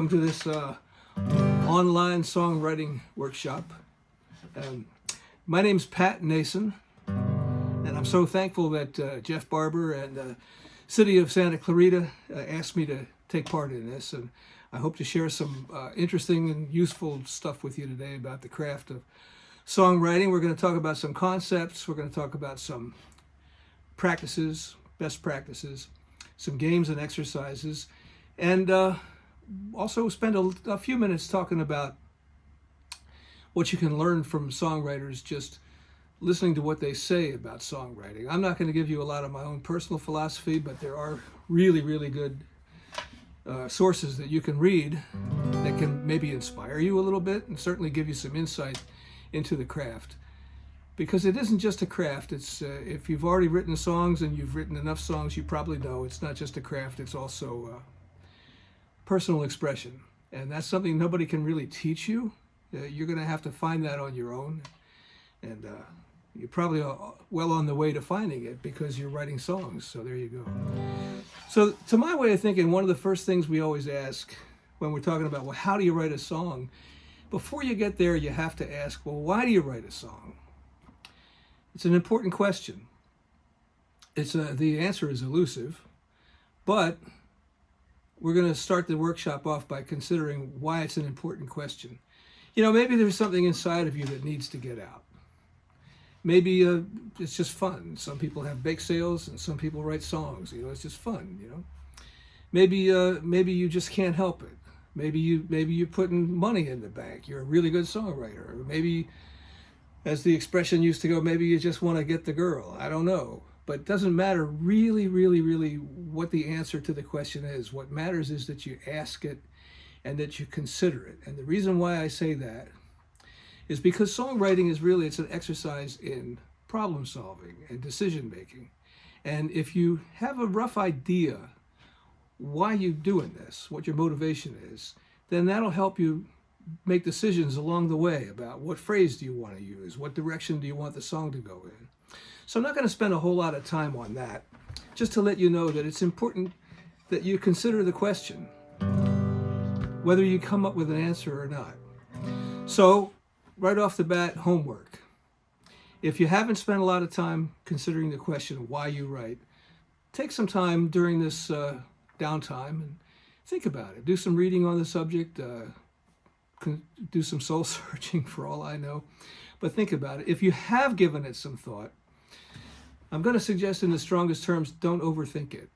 welcome to this online songwriting workshop. My name's Pat Nason, and I'm so thankful that Jeff Barber and City of Santa Clarita asked me to take part in this, and I hope to share some interesting and useful stuff with you today about the craft of songwriting. We're going to talk about some concepts, we're going to talk about some practices, best practices, some games and exercises, and also spend a few minutes talking about what you can learn from songwriters just listening to what they say about songwriting. I'm not going to give you a lot of my own personal philosophy, but there are really, really good sources that you can read that can maybe inspire you a little bit and certainly give you some insight into the craft. Because it isn't just a craft. It's if you've already written songs and you've written enough songs, you probably know it's not just a craft, it's also personal expression. And that's something nobody can really teach you. You're going to have to find that on your own. And you're probably well on the way to finding it because you're writing songs. So there you go. So to my way of thinking, one of the first things we always ask when we're talking about, well, how do you write a song? Before you get there, you have to ask, well, why do you write a song? It's an important question. The answer is elusive, but we're going to start the workshop off by considering why it's an important question. You know, maybe there's something inside of you that needs to get out. Maybe it's just fun. Some people have bake sales and some people write songs. You know, it's just fun, you know. Maybe you just can't help it. Maybe you're putting money in the bank. You're a really good songwriter. Or maybe, as the expression used to go, maybe you just want to get the girl. I don't know. But it doesn't matter really, really, really what the answer to the question is. What matters is that you ask it and that you consider it. And the reason why I say that is because songwriting is really, it's an exercise in problem solving and decision making. And if you have a rough idea why you're doing this, what your motivation is, then that'll help you make decisions along the way about what phrase do you want to use, what direction do you want the song to go in. So I'm not going to spend a whole lot of time on that, just to let you know that it's important that you consider the question, whether you come up with an answer or not. So right off the bat, homework. If you haven't spent a lot of time considering the question why you write, take some time during this downtime and think about it. Do some reading on the subject, do some soul searching for all I know, but think about it. If you have given it some thought, I'm going to suggest in the strongest terms, don't overthink it.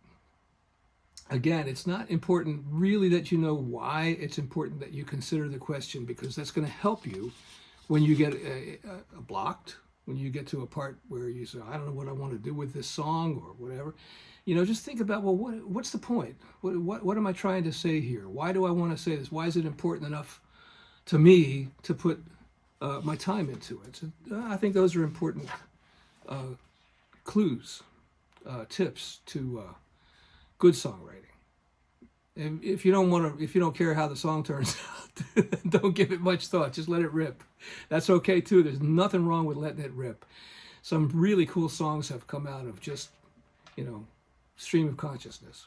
Again, it's not important really that you know why. It's important that you consider the question, because that's going to help you when you get blocked, when you get to a part where you say, I don't know what I want to do with this song or whatever. You know, just think about, well, what's the point? What am I trying to say here? Why do I want to say this? Why is it important enough to me to put my time into it? So, I think those are important clues, tips to good songwriting. And if you don't care how the song turns out, don't give it much thought. Just let it rip. That's okay too. There's nothing wrong with letting it rip. Some really cool songs have come out of just, you know, stream of consciousness.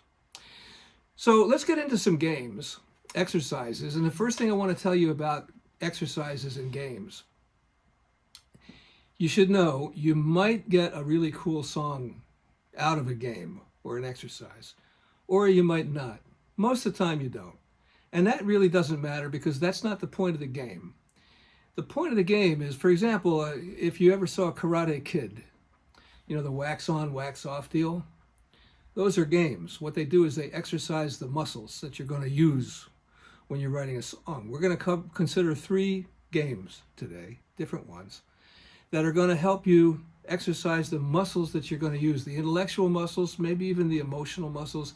So let's get into some games, exercises. And the first thing I want to tell you about exercises and games, you should know you might get a really cool song out of a game or an exercise, or you might not. Most of the time you don't. And that really doesn't matter, because that's not the point of the game. The point of the game is, for example, if you ever saw Karate Kid, you know, the wax on, wax off deal, those are games. What they do is they exercise the muscles that you're going to use when you're writing a song. We're going to consider 3 games today, different ones, that are going to help you exercise the muscles that you're going to use, the intellectual muscles, maybe even the emotional muscles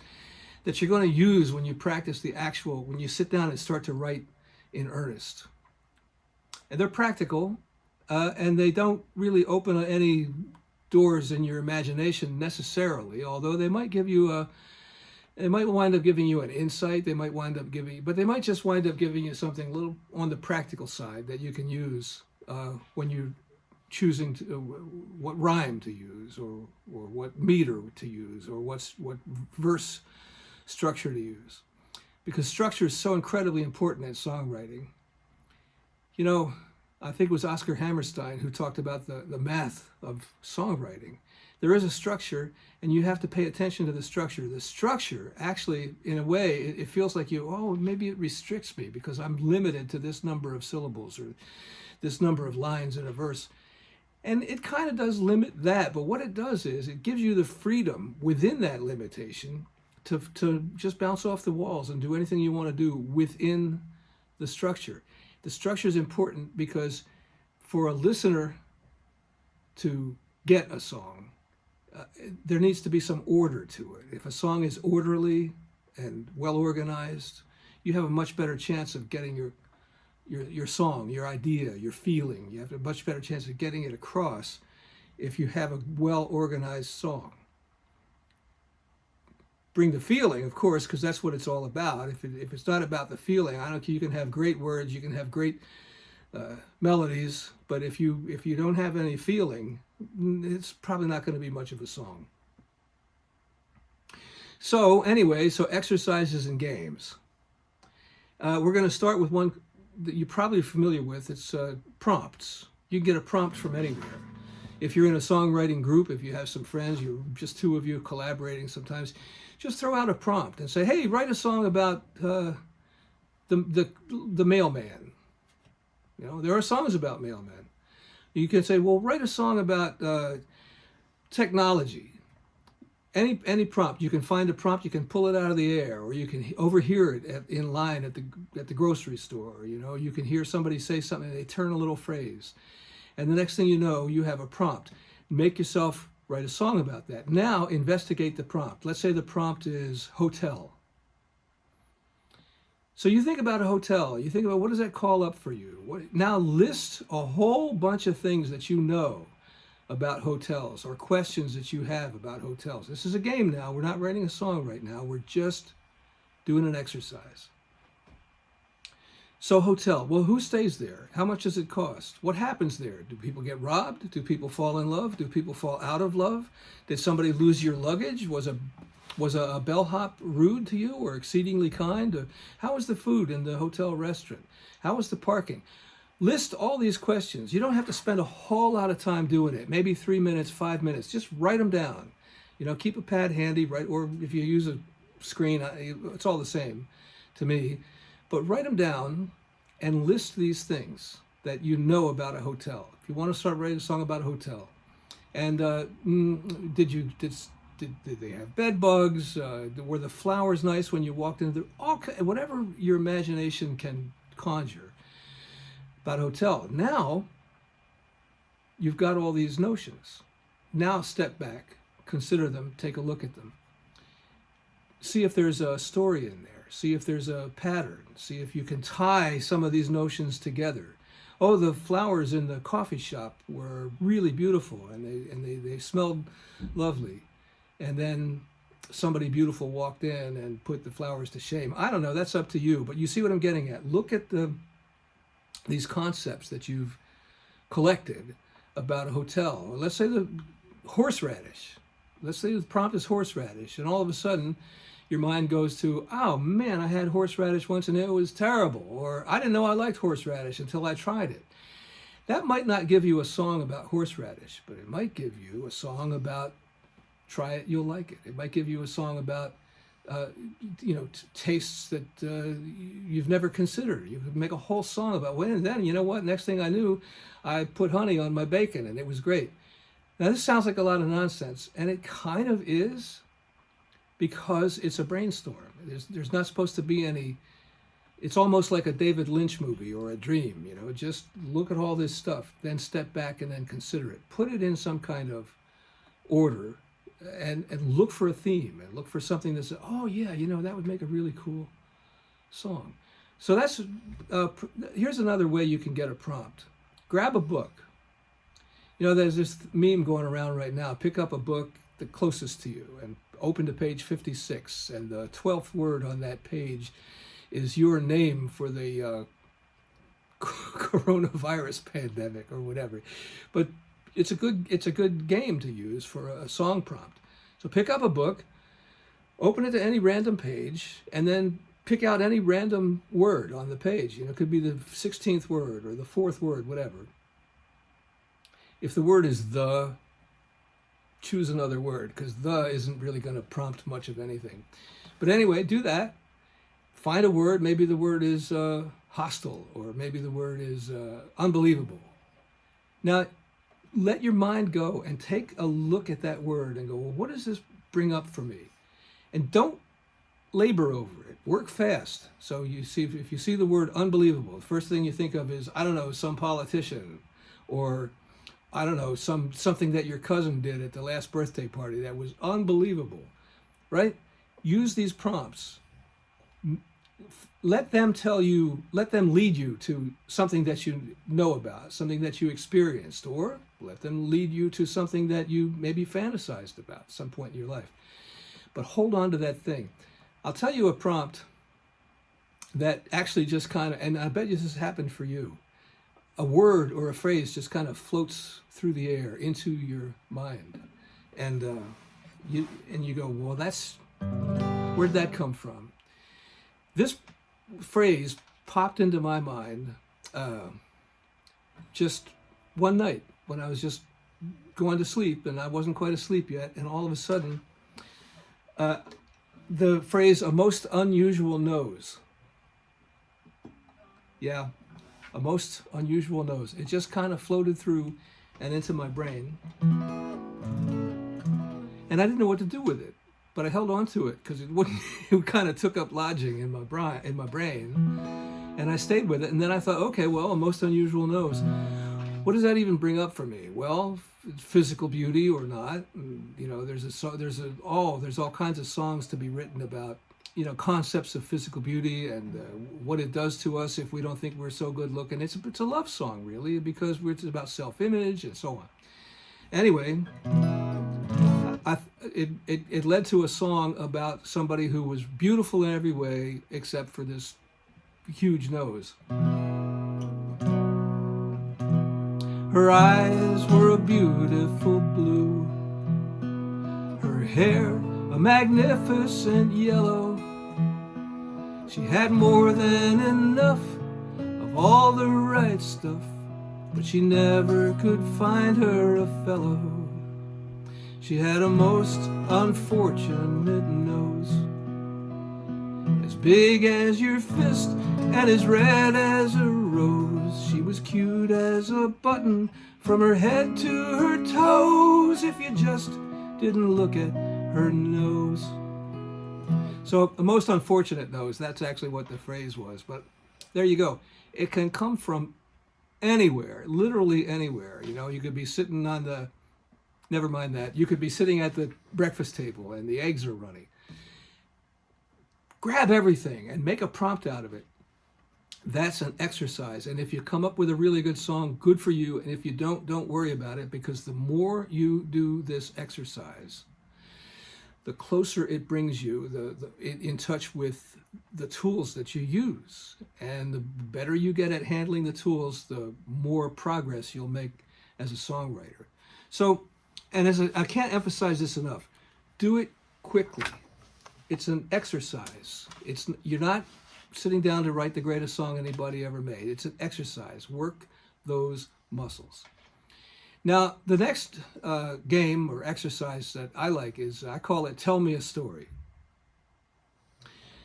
that you're going to use when you practice when you sit down and start to write in earnest. And they're practical, and they don't really open any doors in your imagination necessarily, although they might give you they might wind up giving you an insight, they might just wind up giving you something a little on the practical side that you can use when you're choosing what rhyme to use, or what meter to use, or what verse structure to use. because structure is so incredibly important in songwriting. You know, I think it was Oscar Hammerstein who talked about the math of songwriting. There is a structure, and you have to pay attention to the structure. The structure, actually, in a way, it feels like maybe it restricts me because I'm limited to this number of syllables or this number of lines in a verse. And it kind of does limit that, but what it does is it gives you the freedom within that limitation to just bounce off the walls and do anything you want to do within the structure. The structure is important because for a listener to get a song, there needs to be some order to it. If a song is orderly and well organized, you have a much better chance of getting your song, your idea, your feeling. You have a much better chance of getting it across if you have a well organized song. Bring the feeling, of course, because that's what it's all about. If it's not about the feeling, I don't care. You can have great words, you can have great melodies, but if you don't have any feeling, it's probably not going to be much of a song. So anyway, exercises and games. We're going to start with one that you're probably familiar with. It's prompts. You can get a prompt from anywhere. If you're in a songwriting group, if you have some friends, you're just two of you collaborating sometimes, just throw out a prompt and say, hey, write a song about the mailman. You know, there are songs about mailmen. You can say, well, write a song about technology. Any prompt. You can find a prompt, you can pull it out of the air, or you can overhear it in line at the grocery store. You know, you can hear somebody say something, and they turn a little phrase. And the next thing you know, you have a prompt. Make yourself write a song about that. Now investigate the prompt. Let's say the prompt is hotel. So you think about a hotel. You think about, what does that call up for you? Now list a whole bunch of things that you know about hotels or questions that you have about hotels. This is a game now. We're not writing a song right now. We're just doing an exercise. So hotel, well, who stays there? How much does it cost? What happens there? Do people get robbed? Do people fall in love? Do people fall out of love? Did somebody lose your luggage? Was a bellhop rude to you or exceedingly kind? How was the food in the hotel restaurant? How was the parking? List all these questions. You don't have to spend a whole lot of time doing it. Maybe 3 minutes, 5 minutes. Just write them down. You know, keep a pad handy, right? Or if you use a screen, it's all the same to me. But write them down and list these things that you know about a hotel. If you want to start writing a song about a hotel, and did they have bed bugs? Were the flowers nice when you walked into whatever your imagination can conjure about a hotel. Now you've got all these notions. Now step back, consider them, take a look at them. See if there's a story in there. See if there's a pattern. See if you can tie some of these notions together. Oh, the flowers in the coffee shop were really beautiful, and they smelled lovely. And then somebody beautiful walked in and put the flowers to shame. I don't know. That's up to you. But you see what I'm getting at. Look at these concepts that you've collected about a hotel. Let's say the horseradish. Let's say the prompt is horseradish, and all of a sudden your mind goes to, oh man, I had horseradish once and it was terrible, or I didn't know I liked horseradish until I tried it. That might not give you a song about horseradish, but it might give you a song about try it, you'll like it. It might give you a song about tastes that you've never considered. You could make a whole song about, well, and then, you know what, next thing I knew, I put honey on my bacon and it was great. Now this sounds like a lot of nonsense, and it kind of is, because it's a brainstorm. There's not supposed to be any, it's almost like a David Lynch movie or a dream, you know, just look at all this stuff, then step back and then consider it. Put it in some kind of order and look for a theme and look for something that's, oh yeah, you know, that would make a really cool song. So that's, here's another way you can get a prompt. Grab a book. You know, there's this meme going around right now. Pick up a book the closest to you and open to page 56, and the 12th word on that page is your name for the coronavirus pandemic or whatever. But it's a good game to use for a song prompt. So pick up a book, open it to any random page, and then pick out any random word on the page. It could be the 16th word or the 4th word, whatever. If the word is the, choose another word, because the isn't really going to prompt much of anything. But anyway, do that. Find a word. Maybe the word is hostile, or maybe the word is unbelievable. Now, let your mind go and take a look at that word and go, well, what does this bring up for me? And don't labor over it. Work fast. So you see, if you see the word unbelievable, the first thing you think of is, I don't know, some politician, or I don't know, something that your cousin did at the last birthday party that was unbelievable, right? Use these prompts. Let them lead you to something that you know about, something that you experienced, or let them lead you to something that you maybe fantasized about at some point in your life. But hold on to that thing. I'll tell you a prompt that actually just kind of, and I bet you this has happened for you. A word or a phrase just kind of floats through the air into your mind. And you go, well, where'd that come from? This phrase popped into my mind just one night when I was just going to sleep, and I wasn't quite asleep yet, and all of a sudden, the phrase, a most unusual nose. Yeah, a most unusual nose. It just kind of floated through and into my brain. And I didn't know what to do with it, but I held on to it because it kind of took up lodging in my brain. And I stayed with it. And then I thought, okay, well, a most unusual nose. What does that even bring up for me? Well, physical beauty or not. There's all kinds of songs to be written about, concepts of physical beauty and what it does to us if we don't think we're so good looking. It's a love song, really, because it's about self-image and so on. Anyway, it led to a song about somebody who was beautiful in every way except for this huge nose. Her eyes were a beautiful blue, her hair a magnificent yellow. She had more than enough of all the right stuff, but she never could find her a fellow. She had a most unfortunate nose, as big as your fist and as red as a rose. She was cute as a button from her head to her toes, if you just didn't look at her nose. So a most unfortunate nose, that's actually what the phrase was. But there you go. It can come from anywhere, literally anywhere. You could be sitting never mind that. You could be sitting at the breakfast table and the eggs are running. Grab everything and make a prompt out of it. That's an exercise. And if you come up with a really good song, good for you. And if you don't worry about it, because the more you do this exercise, the closer it brings you in touch with the tools that you use. And the better you get at handling the tools, the more progress you'll make as a songwriter. So, and I can't emphasize this enough, do it quickly. It's an exercise. You're not sitting down to write the greatest song anybody ever made. It's an exercise. Work those muscles. Now, the next game or exercise that I like is, I call it Tell Me a Story.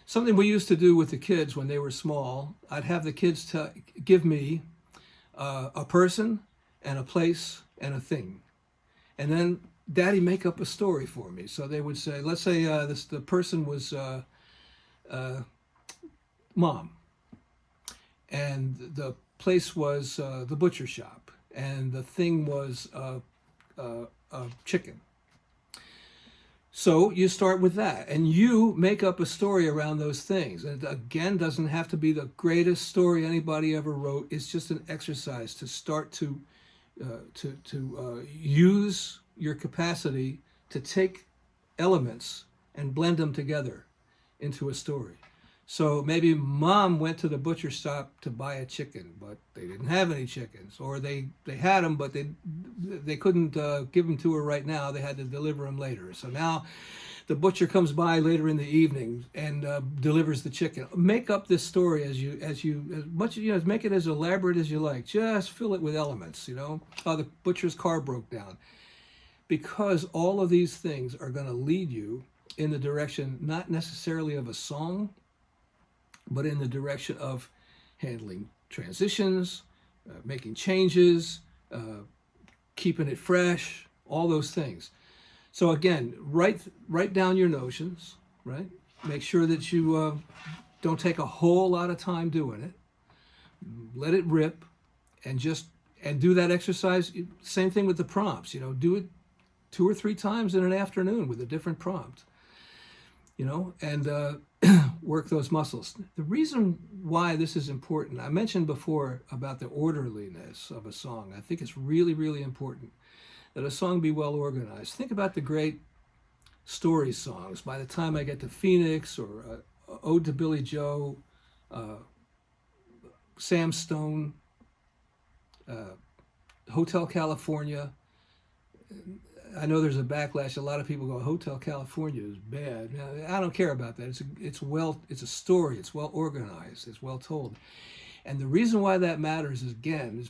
Something we used to do with the kids when they were small. I'd have the kids give me a person and a place and a thing. And then Daddy make up a story for me. So they would say, let's say the person was Mom. And the place was the butcher shop. And the thing was chicken. So you start with that, and you make up a story around those things. And again, doesn't have to be the greatest story anybody ever wrote. It's just an exercise to start to use your capacity to take elements and blend them together into a story. So maybe Mom went to the butcher shop to buy a chicken, but they didn't have any chickens, or they had them, but they couldn't give them to her right now. They had to deliver them later. So now the butcher comes by later in the evening and delivers the chicken. Make up this story as much, make it as elaborate as you like. Just fill it with elements, Oh, the butcher's car broke down. Because all of these things are going to lead you in the direction, not necessarily of a song, but in the direction of handling transitions, making changes, keeping it fresh, all those things. So again, write down your notions, right? Make sure that you don't take a whole lot of time doing it. Let it rip, and do that exercise. Same thing with the prompts. Do it 2 or 3 times in an afternoon with a different prompt. And work those muscles. The reason why this is important, I mentioned before about the orderliness of a song. I think it's really, really important that a song be well organized. Think about the great story songs. By the time I get to Phoenix or Ode to Billy Joe, Sam Stone, Hotel California. I know there's a backlash. A lot of people go, Hotel California is bad. I don't care about that. It's a story. It's well organized. It's well told. And the reason why that matters is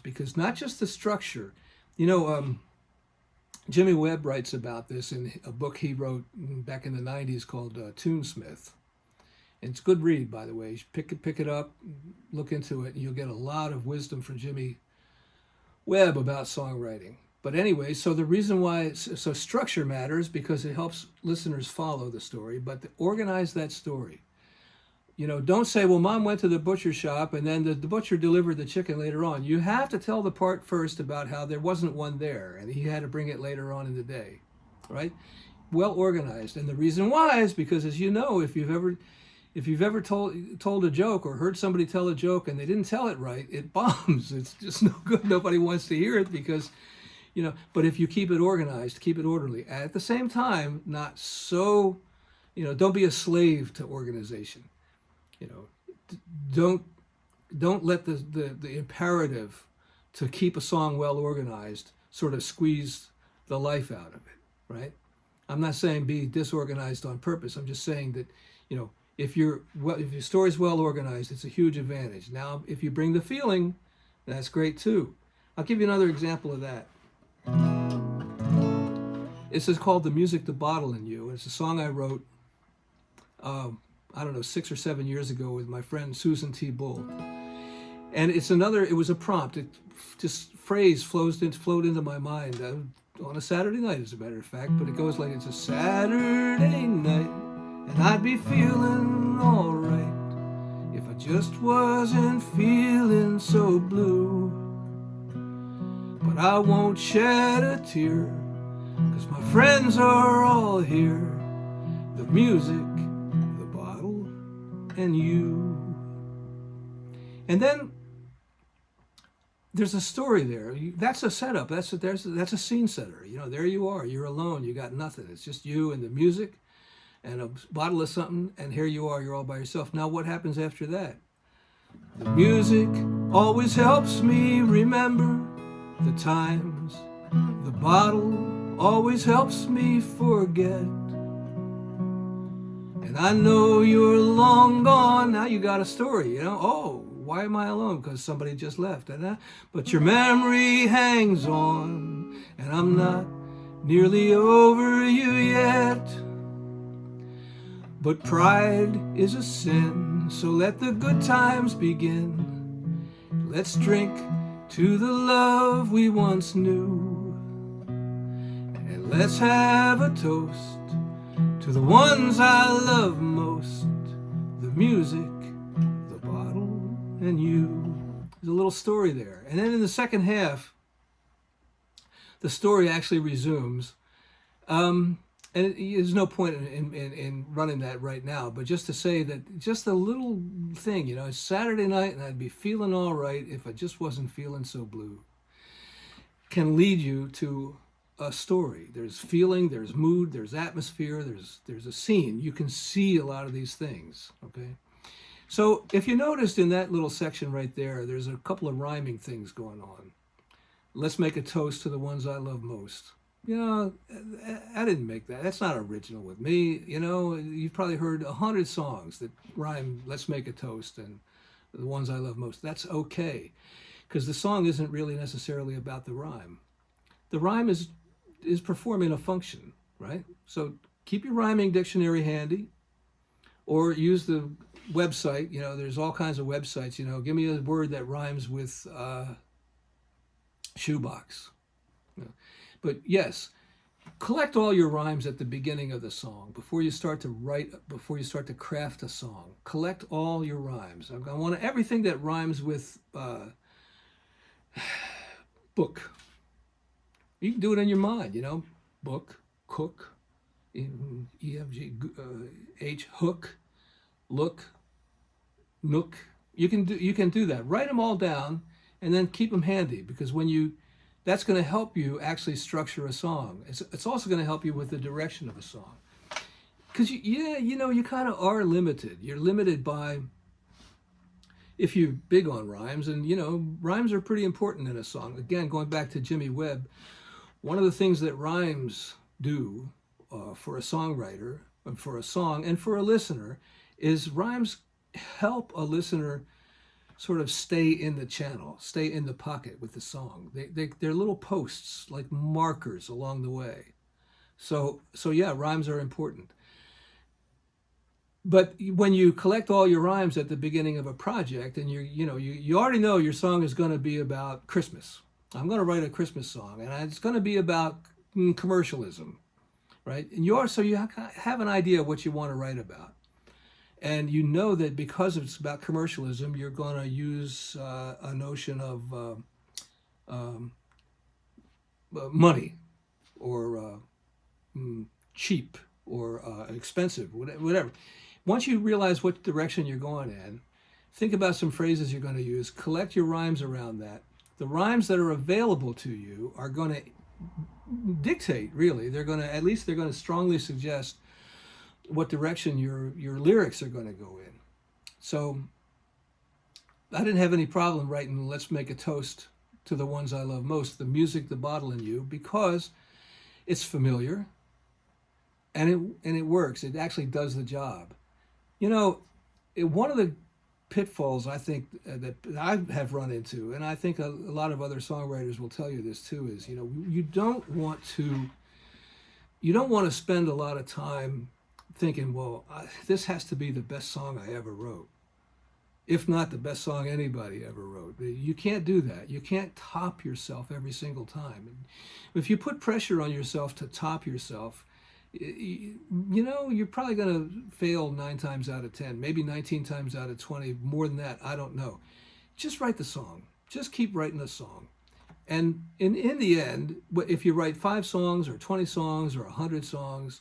because not just the structure. Jimmy Webb writes about this in a book he wrote back in the 90s called Tunesmith. And it's a good read, by the way. You should pick it up, look into it, and you'll get a lot of wisdom from Jimmy Webb about songwriting. But anyway, so the reason why, so structure matters because it helps listeners follow the story, but to organize that story. Don't say, well, Mom went to the butcher shop and then the butcher delivered the chicken later on. You have to tell the part first about how there wasn't one there and he had to bring it later on in the day, right? Well organized. And the reason why is because, as you know, if you've ever told a joke or heard somebody tell a joke and they didn't tell it right, it bombs. It's just no good. Nobody wants to hear it because, but if you keep it organized, keep it orderly. At the same time, not so, don't be a slave to organization. Don't let the imperative to keep a song well organized sort of squeeze the life out of it, right? I'm not saying be disorganized on purpose. I'm just saying that, if your story's well organized, it's a huge advantage. Now, if you bring the feeling, that's great too. I'll give you another example of that. This is called The Music to Bottle in You. It's a song I wrote, 6 or 7 years ago with my friend Susan T. Bull. And it was a prompt. Phrase flowed into my mind on a Saturday night, as a matter of fact, but it goes like, it's a Saturday night, and I'd be feeling all right if I just wasn't feeling so blue. But I won't shed a tear, 'cause my friends are all here. The music, the bottle, and you. And then there's a story there. That's a setup. That's a scene setter. There you are. You're alone. You got nothing. It's just you and the music and a bottle of something, and here you are. You're all by yourself. Now what happens after that? The music always helps me remember the times. The bottle always helps me forget. And I know you're long gone. Now you got a story, Oh, why am I alone? Because somebody just left. But your memory hangs on, and I'm not nearly over you yet. But pride is a sin, so let the good times begin. Let's drink to the love we once knew, and let's have a toast to the ones I love most. The music, the bottle, and you. There's a little story there. And then in the second half, the story actually resumes. And there's no point in running that right now, but just to say that just a little thing, it's Saturday night and I'd be feeling all right if I just wasn't feeling so blue, can lead you to a story. There's feeling, there's mood, there's atmosphere, there's a scene. You can see a lot of these things, okay? So if you noticed in that little section right there, there's a couple of rhyming things going on. Let's make a toast to the ones I love most. I didn't make that. That's not original with me. You've probably heard 100 songs that rhyme, let's make a toast, and the ones I love most. That's okay, because the song isn't really necessarily about the rhyme. The rhyme is performing a function, right? So keep your rhyming dictionary handy, or use the website. There's all kinds of websites. Give me a word that rhymes with shoebox. But yes, collect all your rhymes at the beginning of the song before you start to write, before you start to craft a song. Collect all your rhymes. I want everything that rhymes with book. You can do it in your mind, book, cook, EFG, H, hook, look, nook. You can do that. Write them all down and then keep them handy, because that's going to help you actually structure a song. It's also going to help you with the direction of a song. Because you kind of are limited. You're limited by, if you're big on rhymes, and rhymes are pretty important in a song. Again, going back to Jimmy Webb, one of the things that rhymes do for a songwriter, and for a song, and for a listener, is rhymes help a listener sort of stay in the channel, stay in the pocket with the song. They're little posts, like markers along the way. So yeah, rhymes are important. But when you collect all your rhymes at the beginning of a project, and you already know your song is going to be about Christmas. I'm going to write a Christmas song, and it's going to be about commercialism, right? And so you have an idea of what you want to write about. And you know that because it's about commercialism, you're going to use a notion of money, or cheap, or expensive, whatever. Once you realize what direction you're going in, think about some phrases you're going to use, collect your rhymes around that. The rhymes that are available to you are going to dictate, really. They're going to strongly suggest what direction your lyrics are going to go in. So I didn't have any problem writing "Let's Make a Toast to the Ones I Love Most," the music, the bottle, and you, because it's familiar and it works. It actually does the job. One of the pitfalls I think that I have run into, and I think a lot of other songwriters will tell you this too, is you don't want to spend a lot of time thinking, well, this has to be the best song I ever wrote, if not the best song anybody ever wrote. You can't do that. You can't top yourself every single time. And if you put pressure on yourself to top yourself, you're probably going to fail 9 times out of 10, maybe 19 times out of 20, more than that, I don't know. Just write the song. Just keep writing the song. And in the end, if you write 5 songs or 20 songs or 100 songs,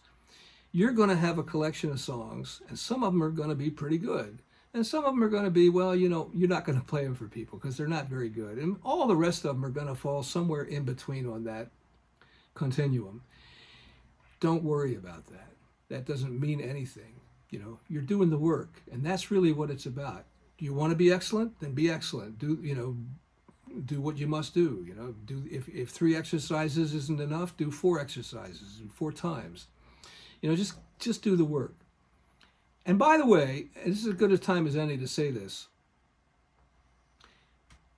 you're going to have a collection of songs, and some of them are going to be pretty good. And some of them are going to be, well, you're not going to play them for people because they're not very good. And all the rest of them are going to fall somewhere in between on that continuum. Don't worry about that. That doesn't mean anything. You're doing the work, and that's really what it's about. Do you want to be excellent? Then be excellent. Do what you must do. If 3 exercises isn't enough, do 4 exercises 4 times. Just do the work. And by the way, this is as good a time as any to say this,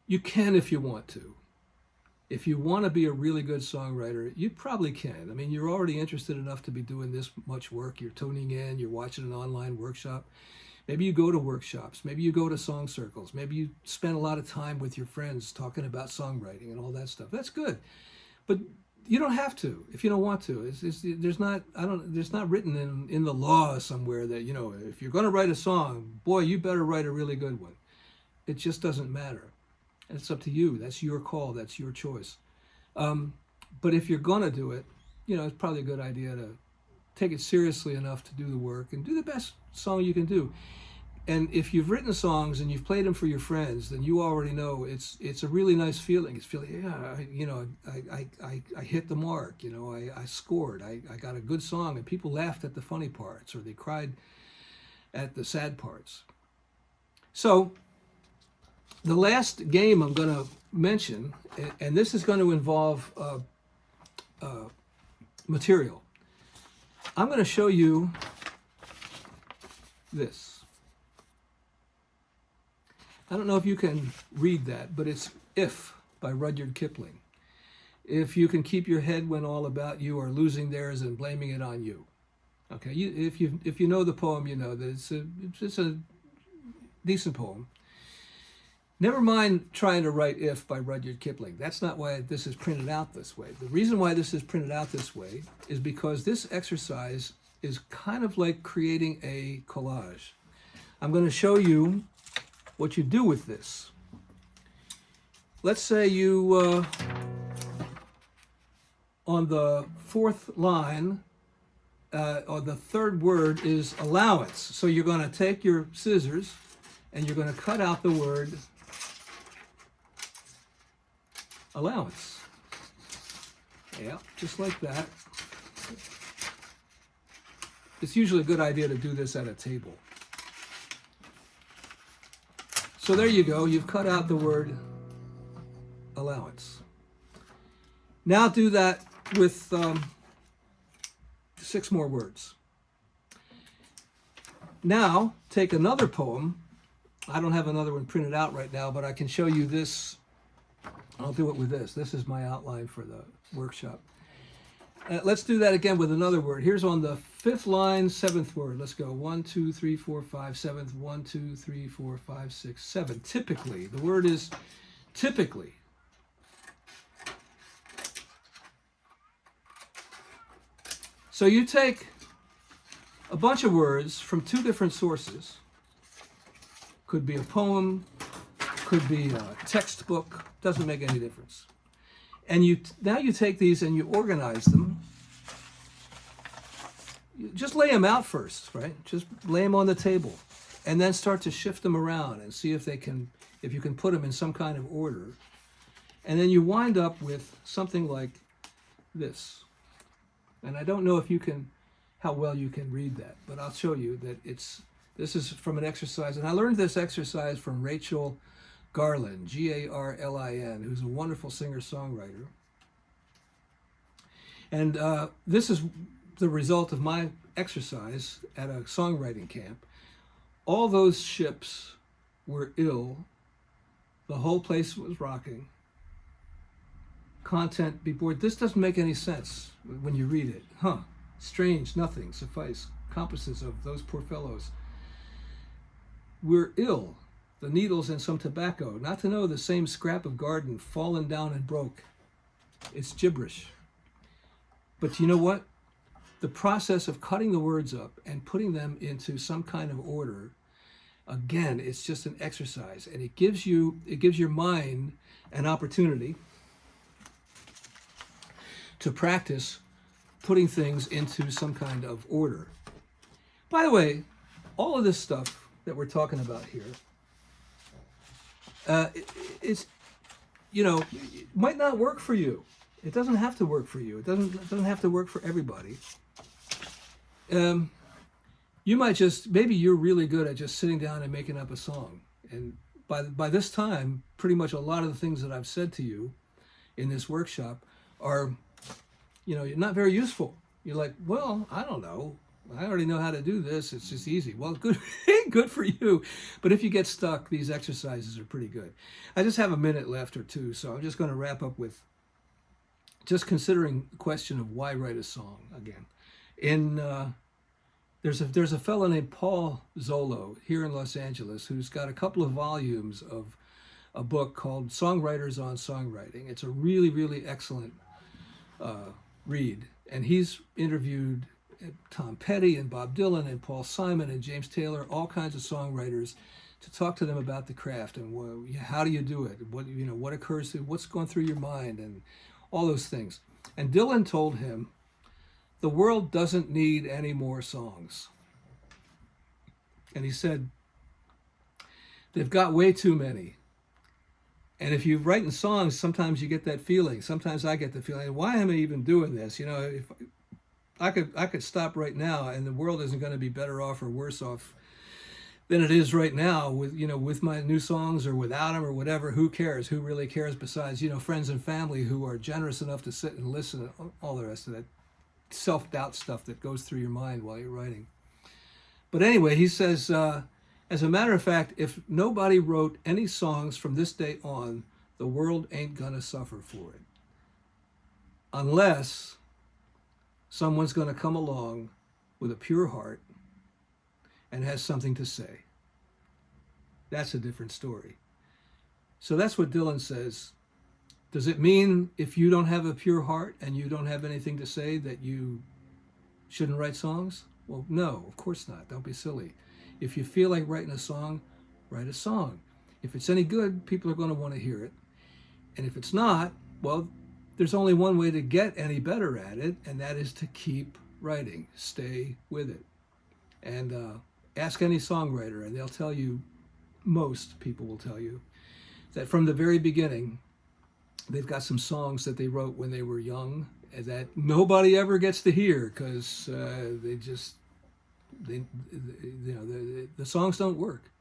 you can if you want to. If you want to be a really good songwriter, you probably can. I mean, you're already interested enough to be doing this much work. You're tuning in, you're watching an online workshop. Maybe you go to workshops. Maybe you go to song circles. Maybe you spend a lot of time with your friends talking about songwriting and all that stuff. That's good. But you don't have to if you don't want to. There's not written in the law somewhere that, if you're going to write a song, boy, you better write a really good one. It just doesn't matter. It's up to you. That's your call. That's your choice. But if you're going to do it, it's probably a good idea to take it seriously enough to do the work and do the best song you can do. And if you've written songs and you've played them for your friends, then you already know it's a really nice feeling. It's feeling, I hit the mark. I scored. I got a good song, and people laughed at the funny parts, or they cried at the sad parts. So the last game I'm going to mention, and this is going to involve material. I'm going to show you this. I don't know if you can read that, but it's If by Rudyard Kipling. If you can keep your head when all about you are losing theirs and blaming it on you. Okay, if you know the poem, you know that it's a decent poem. Never mind trying to write If by Rudyard Kipling. That's not why this is printed out this way. The reason why this is printed out this way is because this exercise is kind of like creating a collage. I'm going to show you what you do with this. Let's say you, on the fourth line, or the third word is allowance. So you're going to take your scissors and you're going to cut out the word allowance. Yeah, just like that. It's usually a good idea to do this at a table. So there you go. You've cut out the word allowance. Now do that with 6 more words. Now take another poem. I don't have another one printed out right now, but I can show you this. I'll do it with this. This is my outline for the workshop. Let's do that again with another word. Here's on the 5th line, 7th word. Let's go 1, 2, 3, 4, 5, 7th. 1, 2, 3, 4, 5, 6, 7. Typically. The word is typically. So you take a bunch of words from 2 different sources. Could be a poem, could be a textbook, doesn't make any difference. And now you take these and you organize them. You just lay them out first, right? Just lay them on the table, and then start to shift them around and see if you can put them in some kind of order. And then you wind up with something like this. And I don't know if how well you can read that, but I'll show you that this is from an exercise, and I learned this exercise from Rachel Garland, Garlin, who's a wonderful singer-songwriter. And this is the result of my exercise at a songwriting camp. All those ships were ill. The whole place was rocking. Content be bored. This doesn't make any sense when you read it. Strange, nothing, suffice. Compasses of those poor fellows. We're ill. The needles and some tobacco, not to know the same scrap of garden fallen down and broke. It's gibberish. But you know what? The process of cutting the words up and putting them into some kind of order, again, it's just an exercise, and it gives your mind an opportunity to practice putting things into some kind of order. By the way, all of this stuff that we're talking about here, it might not work for you. It doesn't have to work for you. It doesn't have to work for everybody. You might maybe you're really good at just sitting down and making up a song. And by this time, pretty much a lot of the things that I've said to you in this workshop are, you're not very useful. You're like, well, I don't know. I already know how to do this. It's just easy. Well, good for you. But if you get stuck, these exercises are pretty good. I just have a minute left or two, so I'm just going to wrap up with just considering the question of why write a song again. There's a fellow named Paul Zollo here in Los Angeles who's got a couple of volumes of a book called Songwriters on Songwriting. It's a really, really excellent read. And he's interviewed Tom Petty and Bob Dylan and Paul Simon and James Taylor, all kinds of songwriters, to talk to them about the craft and how do you do it? What occurs to, what's going through your mind and all those things. And Dylan told him, the world doesn't need any more songs. And he said, they've got way too many. And if you're writing songs, sometimes you get that feeling. Sometimes I get the feeling, why am I even doing this? If I could stop right now and the world isn't going to be better off or worse off than it is right now with my new songs or without them or whatever. Who cares? Who really cares besides, friends and family who are generous enough to sit and listen and all the rest of that self-doubt stuff that goes through your mind while you're writing. But anyway, he says, as a matter of fact, if nobody wrote any songs from this day on, the world ain't gonna suffer for it. Unless someone's gonna come along with a pure heart and has something to say. That's a different story. So that's what Dylan says. Does it mean if you don't have a pure heart and you don't have anything to say that you shouldn't write songs? Well, no, of course not. Don't be silly. If you feel like writing a song, write a song. If it's any good, people are going to want to hear it. And if it's not, well, there's only one way to get any better at it, and that is to keep writing. Stay with it. And ask any songwriter, and they'll tell you, most people will tell you, that from the very beginning, they've got some songs that they wrote when they were young that nobody ever gets to hear because the songs don't work.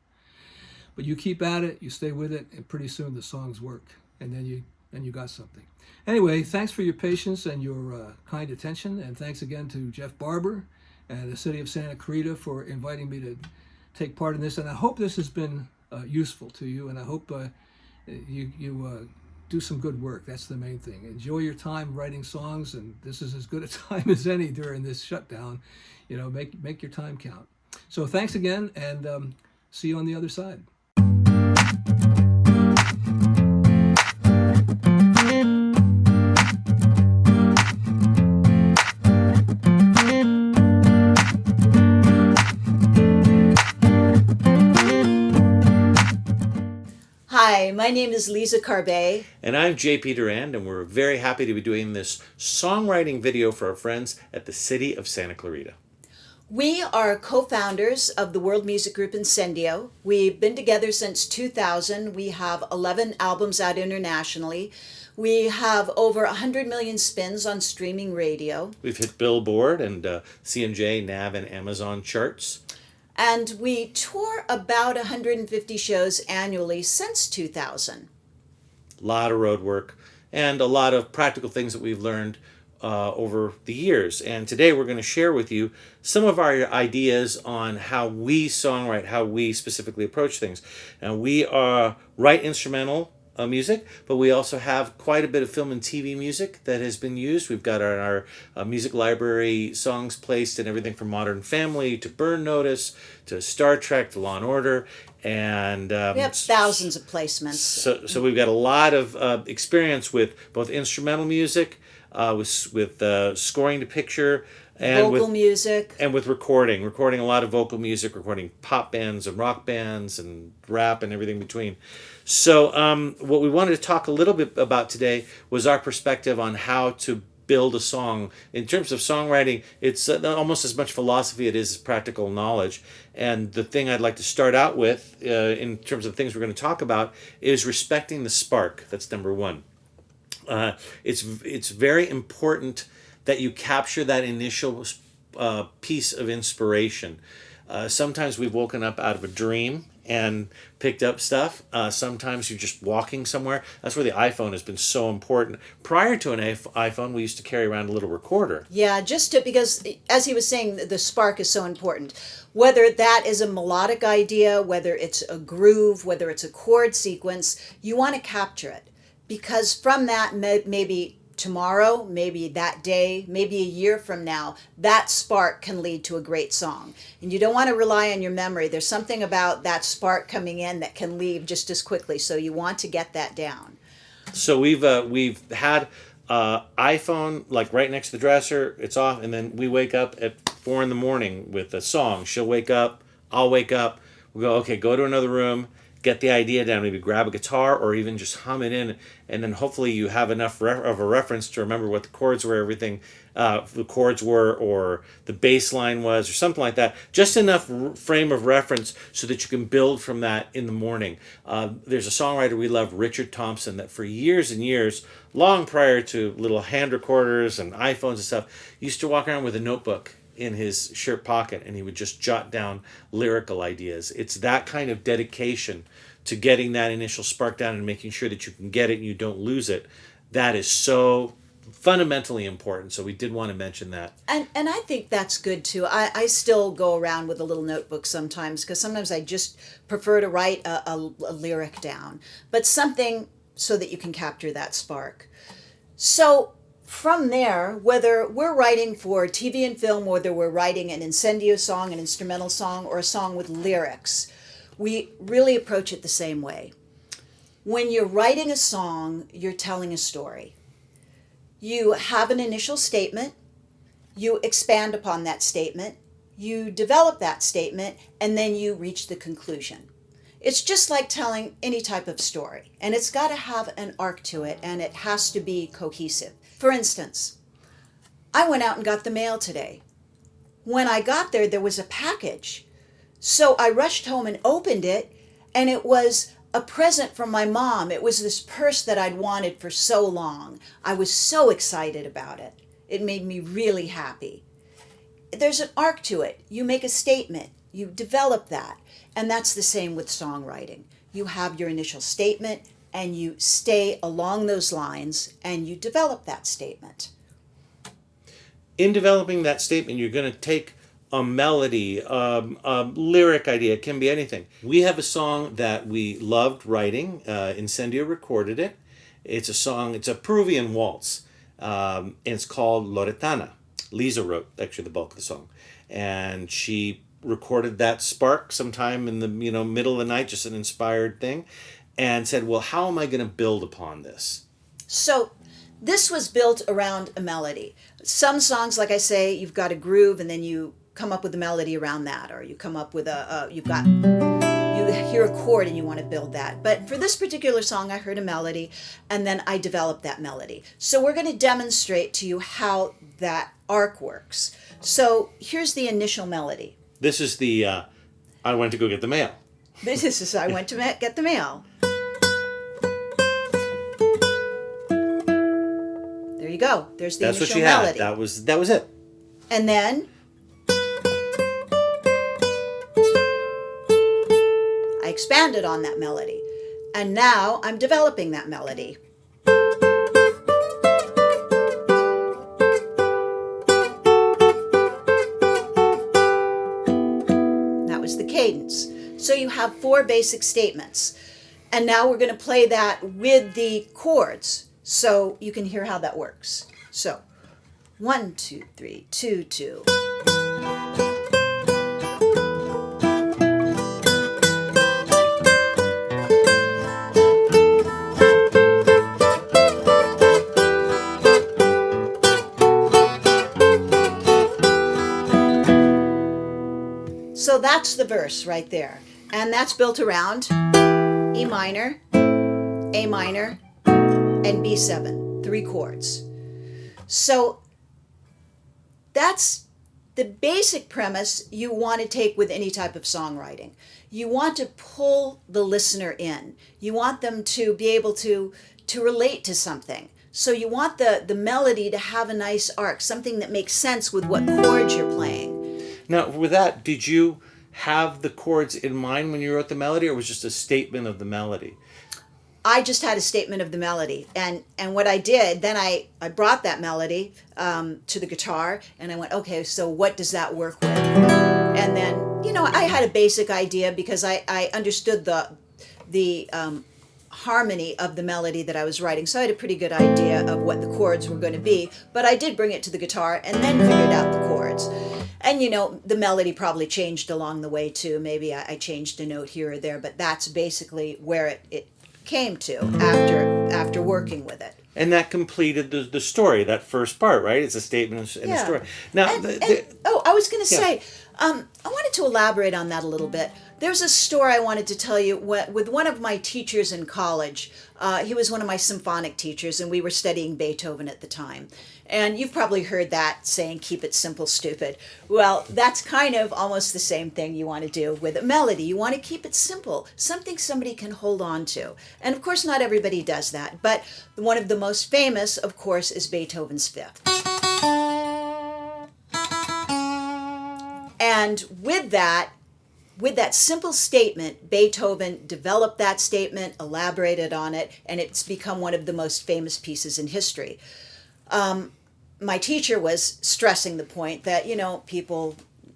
But you keep at it, you stay with it, and pretty soon the songs work, and then you got something. Anyway, thanks for your patience and your kind attention, and thanks again to Jeff Barber and the City of Santa Clarita for inviting me to take part in this. And I hope this has been useful to you, and I hope you do some good work. That's the main thing. Enjoy your time writing songs, and this is as good a time as any during this shutdown. Make your time count. So thanks again, and see you on the other side. Hi, my name is Liza Carbé. And I'm JP Durand, and we're very happy to be doing this songwriting video for our friends at the City of Santa Clarita. We are co-founders of the world music group Incendio. We've been together since 2000. We have 11 albums out internationally. We have over 100 million spins on streaming radio. We've hit Billboard and CMJ, NAV, and Amazon charts. And we tour about 150 shows annually since 2000. A lot of road work and a lot of practical things that we've learned over the years. And today we're going to share with you some of our ideas on how we songwrite, how we specifically approach things. And we write instrumental music, but we also have quite a bit of film and TV music that has been used. We've got our music library songs placed in everything from Modern Family to Burn Notice to Star Trek to Law and Order. And we have thousands of placements. So we've got a lot of experience with both instrumental music, with scoring to picture, and vocal music, and with recording a lot of vocal music, recording pop bands and rock bands and rap and everything between. So what we wanted to talk a little bit about today was our perspective on how to build a song. In terms of songwriting, it's almost as much philosophy as practical knowledge. And the thing I'd like to start out with, in terms of things we're going to talk about, is respecting the spark. That's number one. It's very important that you capture that initial piece of inspiration. Sometimes we've woken up out of a dream and picked up stuff. Sometimes you're just walking somewhere. That's where the iPhone has been so important. Prior to an iPhone, we used to carry around a little recorder. Yeah, because as he was saying, the spark is so important. Whether that is a melodic idea, whether it's a groove, whether it's a chord sequence, you want to capture it. Because from that, maybe tomorrow, maybe that day, maybe a year from now, that spark can lead to a great song. And you don't want to rely on your memory. There's something about that spark coming in that can leave just as quickly. So you want to get that down. So we've had iPhone like right next to the dresser. It's off, and then we wake up at 4 a.m. with a song. She'll wake up. I'll wake up. We go, okay, go to another room. Get the idea down, maybe grab a guitar or even just hum it in, and then hopefully you have enough of a reference to remember what the chords were, or the bass line was, or something like that. Just enough frame of reference so that you can build from that in the morning. There's a songwriter we love, Richard Thompson, that for years and years, long prior to little hand recorders and iPhones and stuff, used to walk around with a notebook in his shirt pocket, and he would just jot down lyrical ideas. It's that kind of dedication to getting that initial spark down and making sure that you can get it and you don't lose it. That is so fundamentally important. So we did want to mention that. And I think that's good too. I still go around with a little notebook sometimes, because sometimes I just prefer to write a lyric down, but something so that you can capture that spark. So from there, whether we're writing for TV and film, whether we're writing an incendio song, an instrumental song, or a song with lyrics, we really approach it the same way. When you're writing a song, you're telling a story. You have an initial statement, you expand upon that statement, you develop that statement, and then you reach the conclusion. It's just like telling any type of story, and it's got to have an arc to it, and it has to be cohesive. For instance, I went out and got the mail today. When I got there, there was a package. So I rushed home and opened it, and it was a present from my mom. It was this purse that I'd wanted for so long. I was so excited about it. It made me really happy. There's an arc to it. You make a statement. You develop that. And that's the same with songwriting. You have your initial statement, and you stay along those lines, and you develop that statement. In developing that statement, you're going to take a melody, a lyric idea. It can be anything. We have a song that we loved writing. Incendio recorded it. It's a song, it's a Peruvian waltz, and it's called Loretana. Liza wrote actually the bulk of the song, and she recorded that spark sometime in the middle of the night, just an inspired thing, and said, well, how am I going to build upon this? So this was built around a melody. Some songs, like I say, you've got a groove, and then you come up with a melody around that, or you come up with you hear a chord and you want to build that. But for this particular song, I heard a melody, and then I developed that melody. So we're going to demonstrate to you how that arc works. So here's the initial melody. This is the I went to go get the mail. This is I went to get the mail. There you go. There's the That's initial what you melody. had. That was it. And then I expanded on that melody. And now I'm developing that melody. That was the cadence. So you have 4 basic statements. And now we're going to play that with the chords so you can hear how that works. So 1, 2, 3, 2, 2. So that's the verse right there. And that's built around E minor, A minor, and B7, 3 chords. So that's the basic premise you want to take with any type of songwriting. You want to pull the listener in. You want them to be able to relate to something. So you want the melody to have a nice arc, something that makes sense with what chords you're playing. Now, with that, did you have the chords in mind when you wrote the melody, or was it just a statement of the melody? I just had a statement of the melody. And what I did, then I brought that melody to the guitar, and I went, okay, so what does that work with? And then, I had a basic idea because I understood the harmony of the melody that I was writing. So I had a pretty good idea of what the chords were going to be, but I did bring it to the guitar and then figured out the chords. And the melody probably changed along the way too. Maybe I changed a note here or there, but that's basically where it came to after working with it. And that completed the story, that first part, right? It's a statement and a story. Now, I was going to say, I wanted to elaborate on that a little bit. There's a story I wanted to tell you with one of my teachers in college. He was one of my symphonic teachers, and we were studying Beethoven at the time. And you've probably heard that saying, keep it simple, stupid. Well, that's kind of almost the same thing you want to do with a melody. You want to keep it simple, something somebody can hold on to. And of course, not everybody does that. But one of the most famous, of course, is Beethoven's Fifth. And with that simple statement, Beethoven developed that statement, elaborated on it, and it's become one of the most famous pieces in history. my teacher was stressing the point that,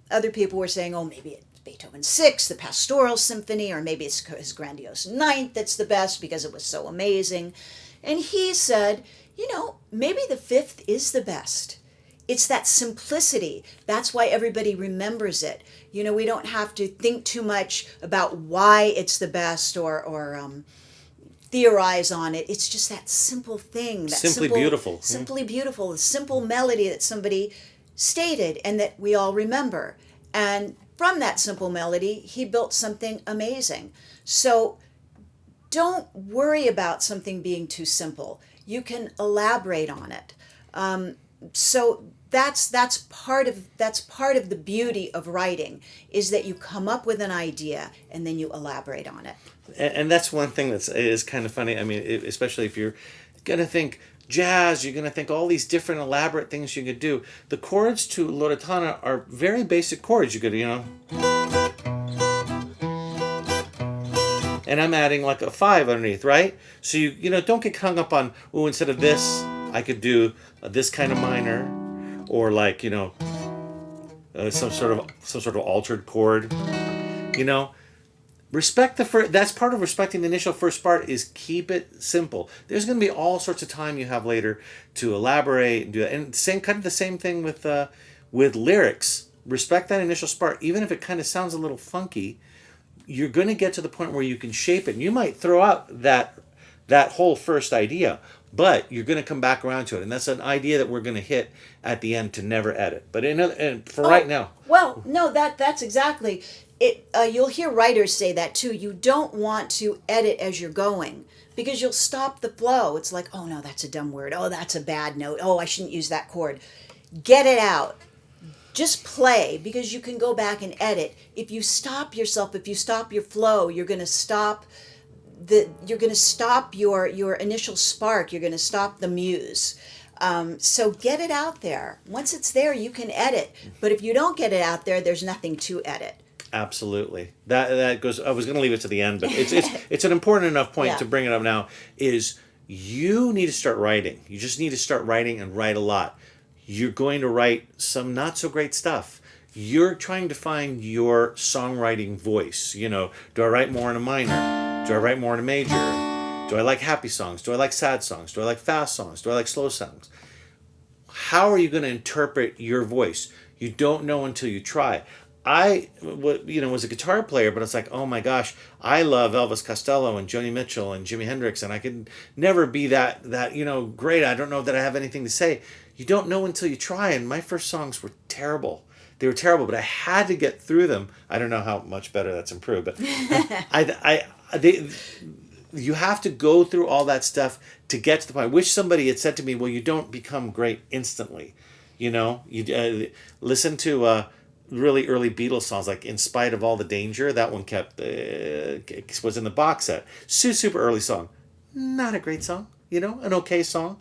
other people were saying, oh, maybe it's Beethoven's Sixth, the Pastoral Symphony, or maybe it's his grandiose Ninth that's the best because it was so amazing. And he said, maybe the Fifth is the best. It's that simplicity. That's why everybody remembers it. We don't have to think too much about why it's the best or theorize on it. It's just that simple thing. That Simply beautiful. Simply beautiful. The simple melody that somebody stated and that we all remember. And from that simple melody, he built something amazing. So don't worry about something being too simple. You can elaborate on it. So that's part of the beauty of writing, is that you come up with an idea and then you elaborate on it. And that's one thing is kind of funny. I mean, especially if you're going to think jazz, you're going to think all these different elaborate things you could do. The chords to Loredana are very basic chords. You could, and I'm adding like a 5 underneath, right? So you don't get hung up on, instead of this, I could do this kind of minor, or like some sort of altered chord. Respect the first. That's part of respecting the initial first part, is keep it simple. There's going to be all sorts of time you have later to elaborate and do that. And the same thing with lyrics. Respect that initial spark, even if it kind of sounds a little funky. You're going to get to the point where you can shape it. And you might throw out that whole first idea, but you're going to come back around to it. And that's an idea that we're going to hit at the end to never edit. But right now. Well, no, that's exactly it. You'll hear writers say that too. You don't want to edit as you're going, because you'll stop the flow. It's like, oh no, that's a dumb word. Oh, that's a bad note. Oh, I shouldn't use that chord. Get it out. Just play, because you can go back and edit. If you stop yourself, if you stop your flow, you're going to stop your initial spark. You're going to stop the muse. So get it out there. Once it's there, you can edit. But if you don't get it out there, there's nothing to edit. Absolutely. That goes. I was going to leave it to the end, but it's an important enough point to bring it up now. Is you need to start writing. You just need to start writing, and write a lot. You're going to write some not so great stuff. You're trying to find your songwriting voice. Do I write more in a minor? Do I write more in a major? Do I like happy songs? Do I like sad songs? Do I like fast songs? Do I like slow songs? How are you going to interpret your voice? You don't know until you try. I was a guitar player, but it's like, oh my gosh, I love Elvis Costello and Joni Mitchell and Jimi Hendrix, and I could never be that great. I don't know that I have anything to say. You don't know until you try, and my first songs were terrible. They were terrible, but I had to get through them. I don't know how much better that's improved, but you have to go through all that stuff to get to the point. I wish somebody had said to me, well, you don't become great instantly. You listen to really early Beatles songs, like In Spite of All the Danger. That one was in the box set. Super early song. Not a great song, an okay song.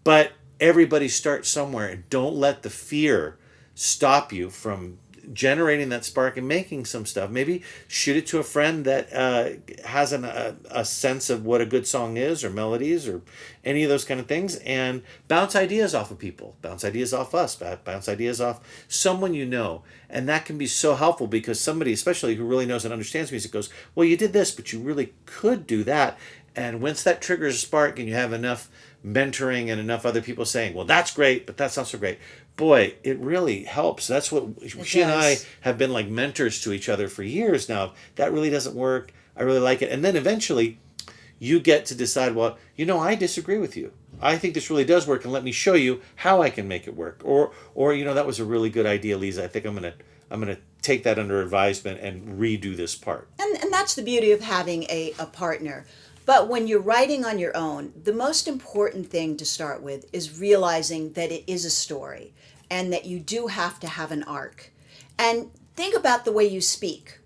But everybody starts somewhere, and don't let the fear stop you from generating that spark and making some stuff. Maybe shoot it to a friend that has a sense of what a good song is, or melodies, or any of those kind of things, and bounce ideas off of people. Bounce ideas off us. Bounce ideas off someone you know. And that can be so helpful, because somebody, especially who really knows and understands music, goes, well, you did this, but you really could do that. And once that triggers a spark, and you have enough mentoring and enough other people saying, well, that's great, but that's not so great, boy, it really helps. That's what she and I have been like mentors to each other for years now. That really doesn't work. I really like it. And then eventually you get to decide, well, I disagree with you. I think this really does work, and let me show you how I can make it work. Or that was a really good idea, Lisa. I think I'm gonna take that under advisement and redo this part. And that's the beauty of having a partner. But when you're writing on your own, the most important thing to start with is realizing that it is a story, and that you do have to have an arc. And think about the way you speak.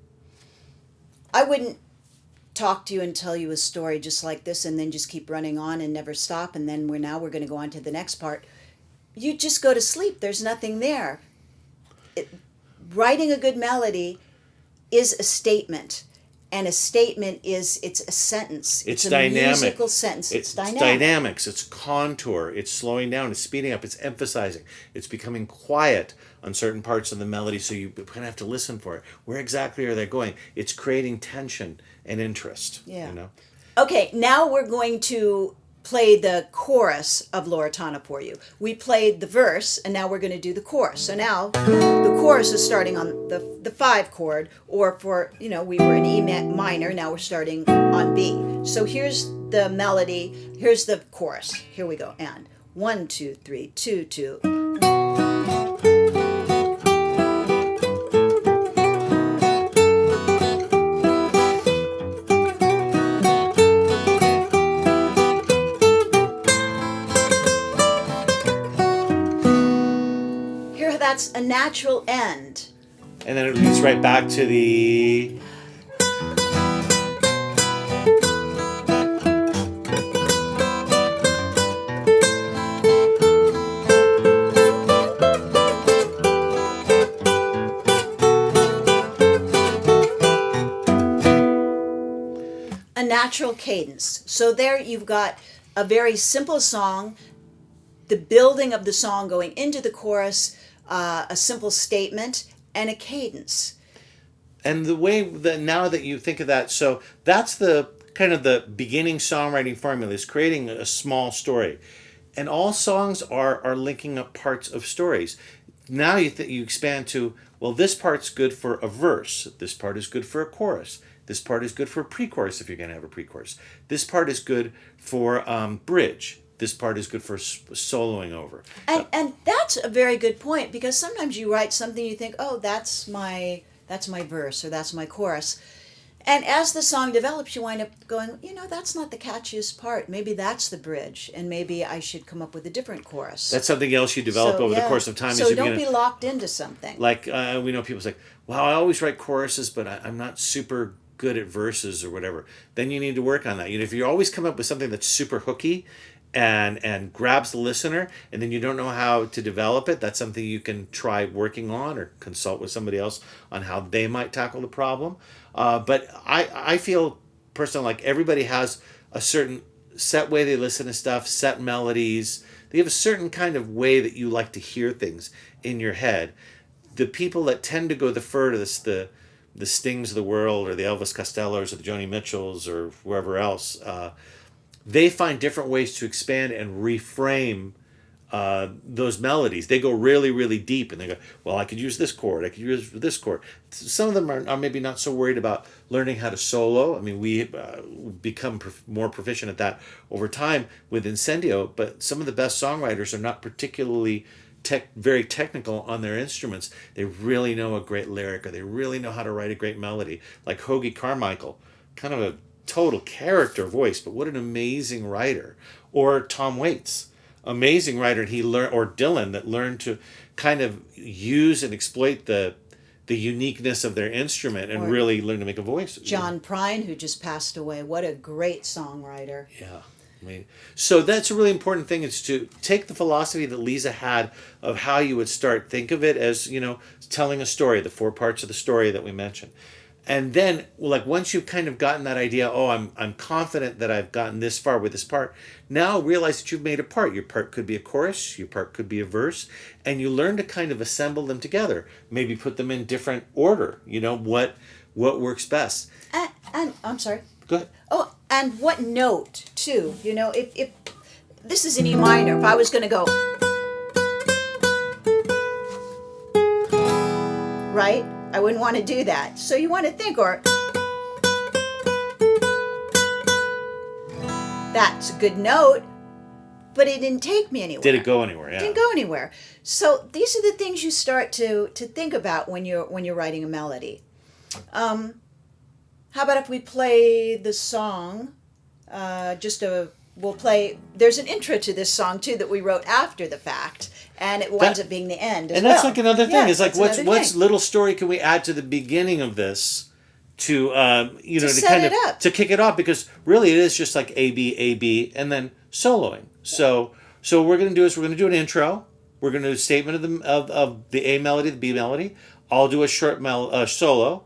I wouldn't talk to you and tell you a story just like this and then just keep running on and never stop, and then we're going to go on to the next part. You just go to sleep. There's nothing there. Writing a good melody is a statement. And a statement it's a sentence. It's a dynamic. musical sentence. It's dynamic. Dynamics. It's contour. It's slowing down. It's speeding up. It's emphasizing. It's becoming quiet on certain parts of the melody, so you kind of have to listen for it. Where exactly are they going? It's creating tension and interest. Yeah. You know? Okay, now we're going to play the chorus of Loretana for you. We played the verse, and now we're going to do the chorus. So now the chorus is starting on the 5 chord, or for, we were in E minor, now we're starting on B. So here's the melody, here's the chorus. Here we go. And 1, 2, 3, 2, 2. That's a natural end. And then it leads right back to the... A natural cadence. So there you've got a very simple song, the building of the song going into the chorus, a simple statement, and a cadence. And the way that now that you think of that, so that's the kind of the beginning songwriting formula, is creating a small story. And all songs are linking up parts of stories. Now you expand to, well, this part's good for a verse. This part is good for a chorus. This part is good for a pre-chorus if you're going to have a pre-chorus. This part is good for bridge. This part is good for soloing over. And that's a very good point, because sometimes you write something, you think, oh, that's my verse, or that's my chorus. And as the song develops, you wind up going, that's not the catchiest part. Maybe that's the bridge, and maybe I should come up with a different chorus. That's something else you develop over the course of time. So don't be locked into something. Like, we know people say, well, I always write choruses, but I'm not super good at verses or whatever. Then you need to work on that. If you always come up with something that's super hooky, and grabs the listener, and then you don't know how to develop it, that's something you can try working on, or consult with somebody else on how they might tackle the problem. But I feel personally like everybody has a certain set way they listen to stuff, set melodies. They have a certain kind of way that you like to hear things in your head. The people that tend to go the furthest, the Stings of the world, or the Elvis Costellos, or the Joni Mitchells, or whoever else, they find different ways to expand and reframe those melodies. They go really, really deep, and they go, well, I could use this chord, I could use this chord. Some of them are maybe not so worried about learning how to solo. I mean, we become more proficient at that over time with Incendio, but some of the best songwriters are not particularly very technical on their instruments. They really know a great lyric, or they really know how to write a great melody. Like Hoagie Carmichael, kind of a total character voice, but what an amazing writer. Or Tom Waits, amazing writer, and or Dylan, that learned to kind of use and exploit the uniqueness of their instrument and really learn to make a voice. John Prine, who just passed away, what a great songwriter. Yeah. So that's a really important thing, is to take the philosophy that Liza had of how you would start. Think of it as, telling a story, the 4 parts of the story that we mentioned. And then, like, once you've kind of gotten that idea, oh, I'm confident that I've gotten this far with this part, now realize that you've made a part. Your part could be a chorus, your part could be a verse, and you learn to kind of assemble them together. Maybe put them in different order, what works best. And I'm sorry. Go ahead. Oh, and what note, too. If this is an E minor, if I was going to go, right? I wouldn't want to do that. So you want to think, or that's a good note, but it didn't take me anywhere. Did it go anywhere? Yeah. It didn't go anywhere. So these are the things you start to think about when you're writing a melody. How about if we play the song? We'll play. There's an intro to this song too that we wrote after the fact, and it winds up being the end. And that's like another thing. Yeah, it's like what little story can we add to the beginning of this to to kick it off, because really it is just like A B and then soloing. So what we're going to do an intro. We're going to do a statement of the A melody, the B melody. I'll do a short solo.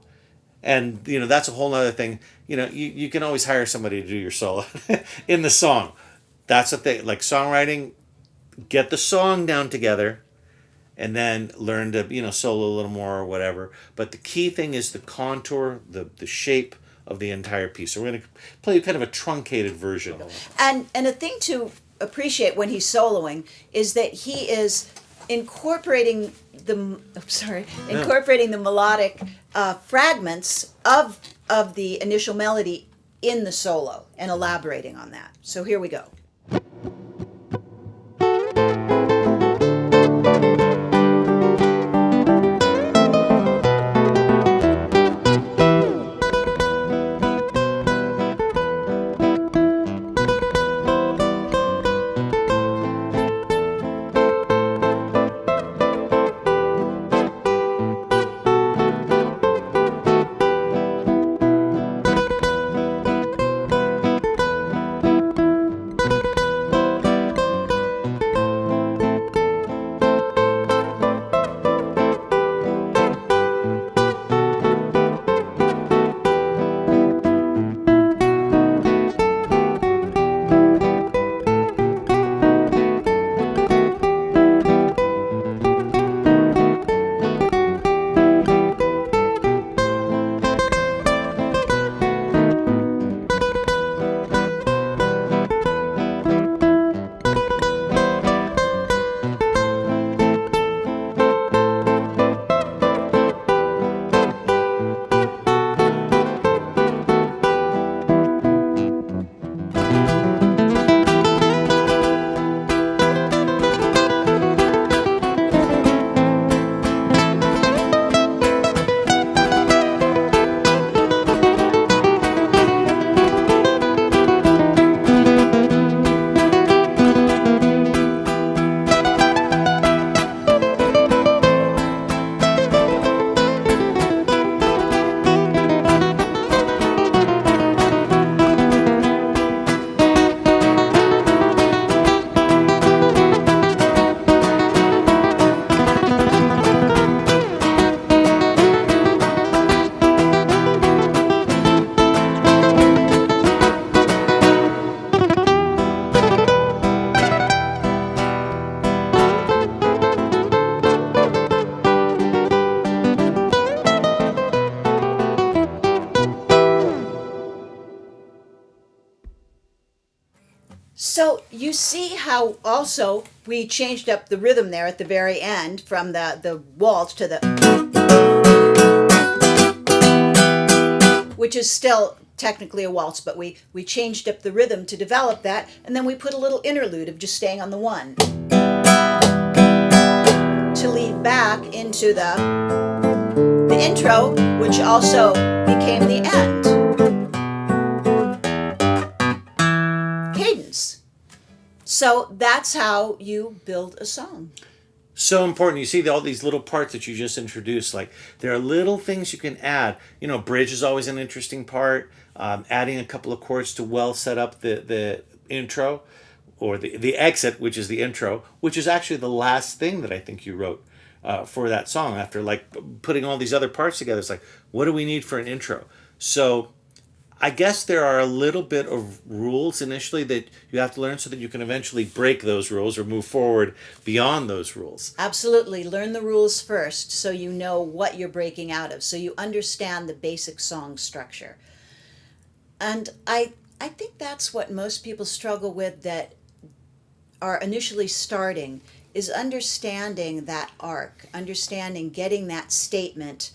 And that's a whole other thing. You can always hire somebody to do your solo in the song. That's the thing. Like songwriting, get the song down together, and then learn to solo a little more or whatever. But the key thing is the contour, the shape of the entire piece. So we're going to play kind of a truncated version. And a thing to appreciate when he's soloing is that he is incorporating the melodic fragments of the initial melody in the solo and elaborating on that. So here we go. So you see how also we changed up the rhythm there at the very end from the waltz to the, which is still technically a waltz, but we changed up the rhythm to develop that, and then we put a little interlude of just staying on the one to lead back into the intro, which also became the end. Cadence. So that's how you build a song. So important. You see all these little parts that you just introduced. Like there are little things you can add. Bridge is always an interesting part. Adding a couple of chords to well set up the intro, or the exit, which is the intro, which is actually the last thing that I think you wrote for that song. After like putting all these other parts together, it's like, what do we need for an intro? So I guess there are a little bit of rules initially that you have to learn so that you can eventually break those rules or move forward beyond those rules. Absolutely. Learn the rules first so you know what you're breaking out of, so you understand the basic song structure. And I think that's what most people struggle with that are initially starting, is understanding that arc, understanding getting that statement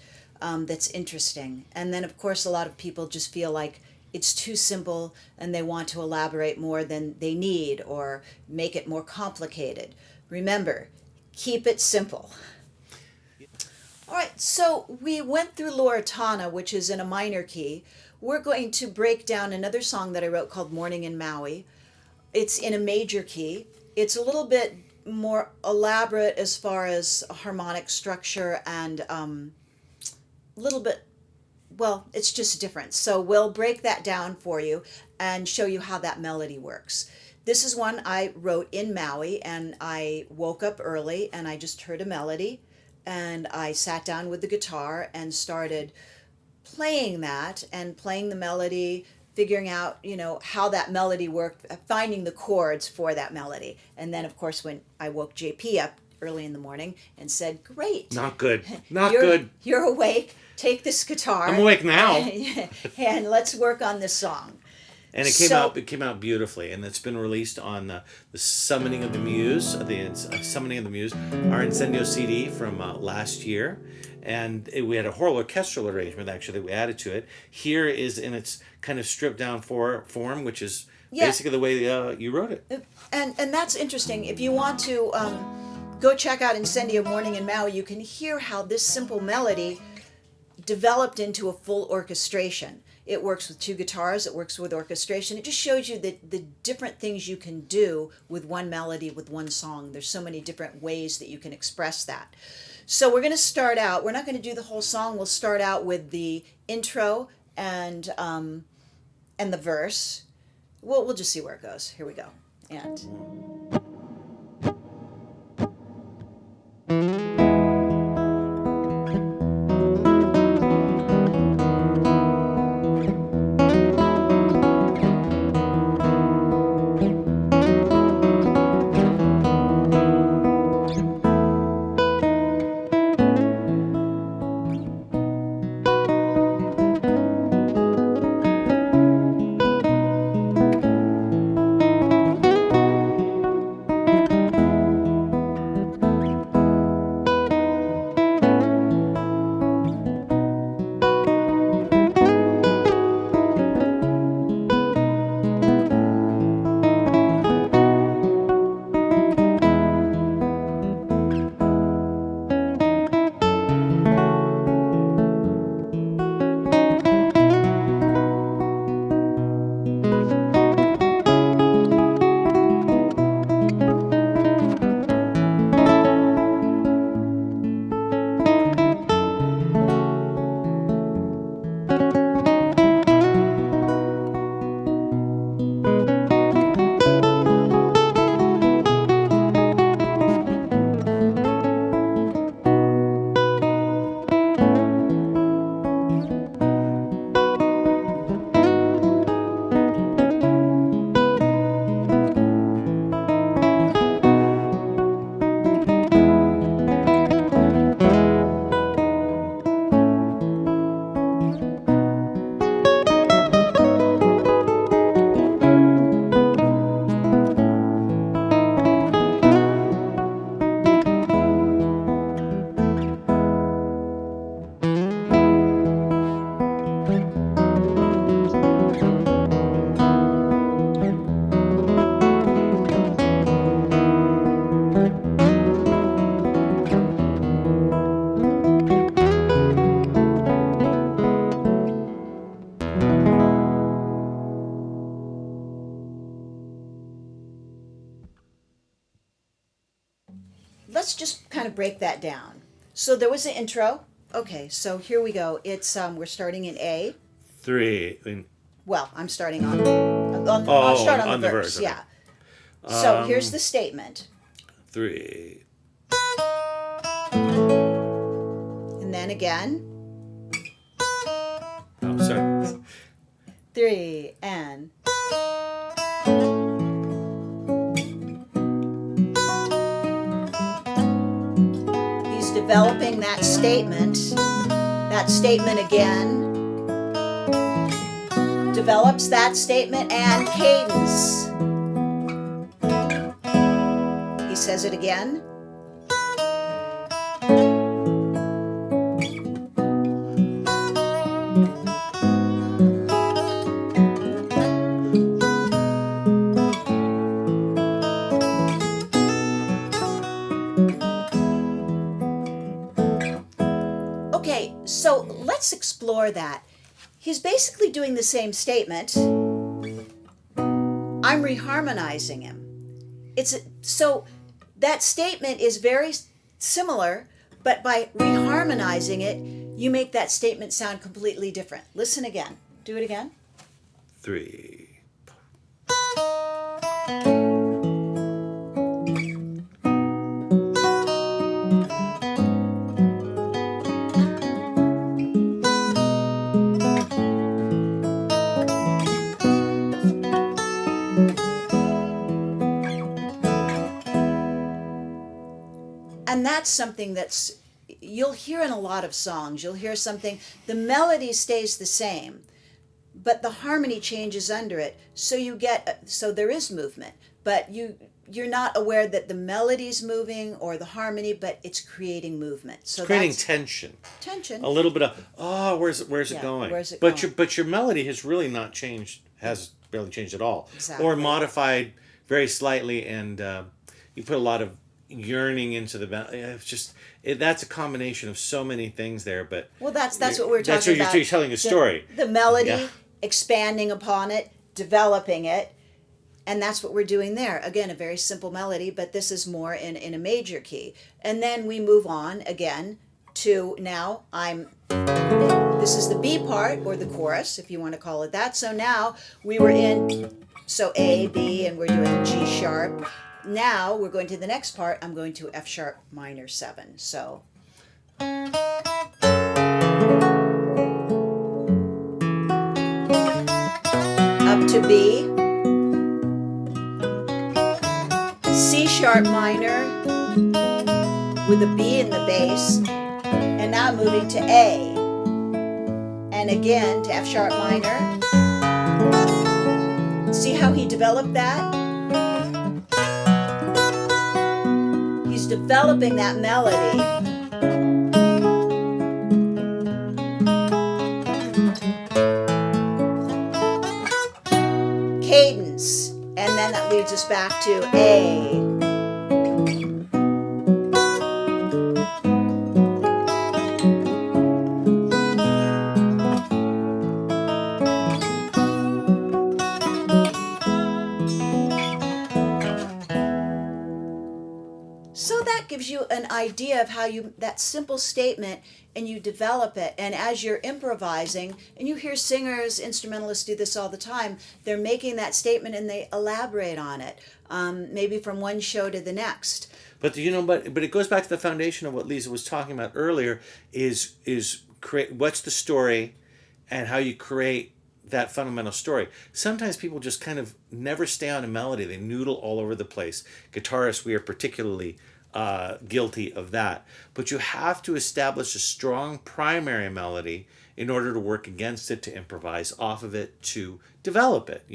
that's interesting. And then, of course, a lot of people just feel like it's too simple and they want to elaborate more than they need or make it more complicated. Remember, keep it simple. All right, so we went through Loretana, which is in a minor key. We're going to break down another song that I wrote called Morning in Maui. It's in a major key. It's a little bit more elaborate as far as harmonic structure and little bit, well, it's just different. So we'll break that down for you and show you how that melody works. This is one I wrote in Maui, and I woke up early and I just heard a melody and I sat down with the guitar and started playing that and playing the melody, figuring out, how that melody worked, finding the chords for that melody. And then, of course, when I woke JP up early in the morning and said, "Great. Not good. Not you're, good. You're awake. Take this guitar. I'm awake now." And let's work on this song." And it came out beautifully, and it's been released on the Summoning of the Muse, Summoning of the Muse, our Incendio CD from last year. And we had a whole orchestral arrangement, actually, that we added to it. Here is in its kind of stripped down form, which is basically the way you wrote it. And that's interesting. If you want to go check out Incendio Morning in Maui, you can hear how this simple melody developed into a full orchestration. It works with two guitars, it works with orchestration. It just shows you the different things you can do with one melody, with one song. There's so many different ways that you can express that. So we're going to start out, we're not going to do the whole song, we'll start out with the intro and the verse. We'll just see where it goes. Here we go. And... let's just kind of break that down. So there was an intro. Okay, so here we go. It's we're starting in A. 3. Well, I'm starting I'll start on the verse. Okay. Yeah. So here's the statement. 3. And then again. Oh, sorry. 3 and. He's developing that statement. That statement again. Develops that statement and cadence. He says it again. Okay, so let's explore that. He's basically doing the same statement. I'm reharmonizing him. So that statement is very similar, but by reharmonizing it, you make that statement sound completely different. Listen again. Do it again. 3. And that's something that's, you'll hear in a lot of songs. You'll hear something, the melody stays the same, but the harmony changes under it. So you get, so there is movement, but you're not aware that the melody's moving or the harmony, but it's creating movement. So It's creating that's tension. tension. A little bit of, oh, where's it Yeah, going? where's it but going? your melody has really not changed, has barely changed at all. Exactly. Or modified very slightly, and you put a lot of yearning into the it's just that's a combination of so many things there. But Well, that's what we're talking that's what about. you're telling a story. The melody, Yeah. expanding upon it, developing it, and that's what we're doing there. Again, a very simple melody, but this is more in a major key. And then we move on again to now this is the B part, or the chorus, if you want to call it that. So now we were in, so A, B, and we're doing G sharp. Now we're going to the next part. I'm going to F sharp minor 7. So up to B, C sharp minor with a B in the bass, and now moving to A, and again to F sharp minor. See how he developed that? He's developing that melody. Cadence, and then that leads us back to A. So that gives you an idea of how that simple statement, and you develop it. And as you're improvising, and you hear singers, instrumentalists do this all the time, they're making that statement and they elaborate on it, maybe from one show to the next. But but it goes back to the foundation of what Lisa was talking about earlier. Is create what's the story, and how you create that fundamental story. Sometimes people just kind of never stay on a melody. They noodle all over the place. Guitarists, we are particularly guilty of that. But you have to establish a strong primary melody in order to work against it, to improvise off of it, to develop it,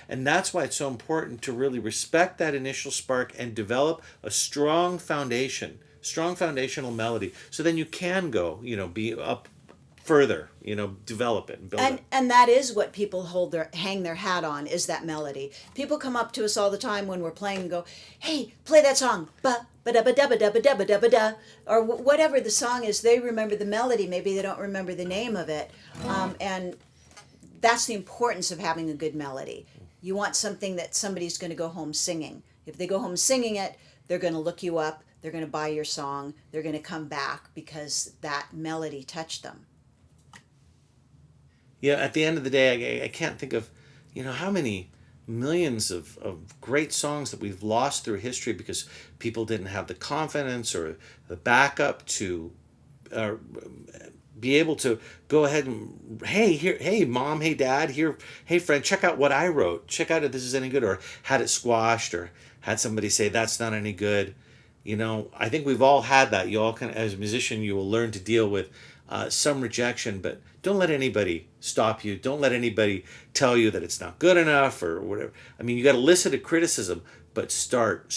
And that's why it's so important to really respect that initial spark and develop a strong foundational melody. So then you can go, be up further, develop it and build it. And that is what people hang their hat on, is that melody. People come up to us all the time when we're playing and go, "Hey, play that song, ba ba da ba da ba da ba da ba da ba da," or whatever the song is. They remember the melody, maybe they don't remember the name of it, and that's the importance of having a good melody. You want something that somebody's going to go home singing. If they go home singing it, they're going to look you up. They're going to buy your song. They're going to come back because that melody touched them. Yeah, at the end of the day, I can't think of, how many millions of great songs that we've lost through history because people didn't have the confidence or the backup to be able to go ahead and, hey mom, hey dad, here, hey friend, check out what I wrote. Check out if this is any good, or had it squashed, or had somebody say that's not any good. I think we've all had that. You all as a musician, you will learn to deal with some rejection, but don't let anybody stop you. Don't let anybody tell you that it's not good enough or whatever. I mean, you got to listen to criticism, but start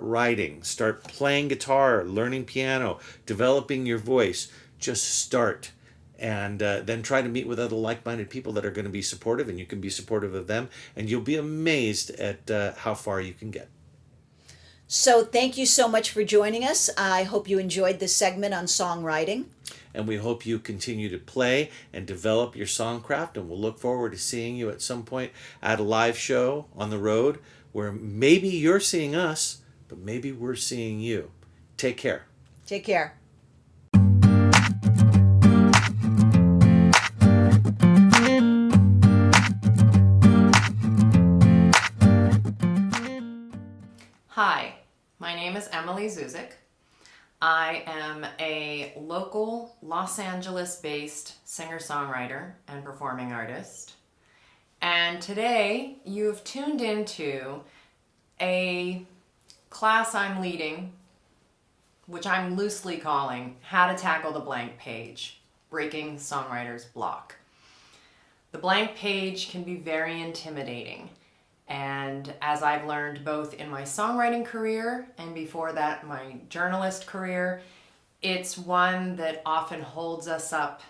writing, start playing guitar, learning piano, developing your voice. Just start, and then try to meet with other like-minded people that are going to be supportive, and you can be supportive of them, and you'll be amazed at how far you can get. So thank you so much for joining us. I hope you enjoyed this segment on songwriting. And we hope you continue to play and develop your songcraft, and we'll look forward to seeing you at some point at a live show on the road where maybe you're seeing us, but maybe we're seeing you. Take care. Take care. Hi, my name is Emily Zuzik. I am a local Los Angeles-based singer-songwriter and performing artist. And today you've tuned into a class I'm leading which I'm loosely calling How to Tackle the Blank Page, Breaking Songwriter's Block. The blank page can be very intimidating, and as I've learned both in my songwriting career and before that my journalist career, it's one that often holds us up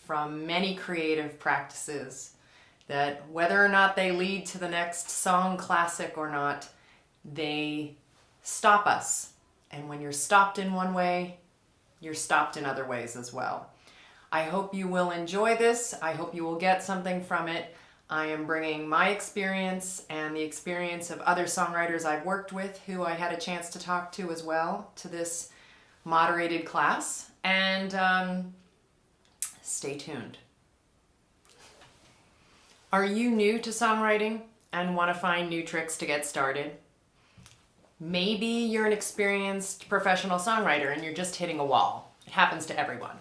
from many creative practices that, whether or not they lead to the next song classic or not, they stop us. And when you're stopped in one way, you're stopped in other ways as well. I hope you will enjoy this. I hope you will get something from it. I am bringing my experience and the experience of other songwriters I've worked with who I had a chance to talk to as well to this moderated class. And stay tuned. Are you new to songwriting and want to find new tricks to get started? Maybe you're an experienced professional songwriter and you're just hitting a wall. It happens to everyone.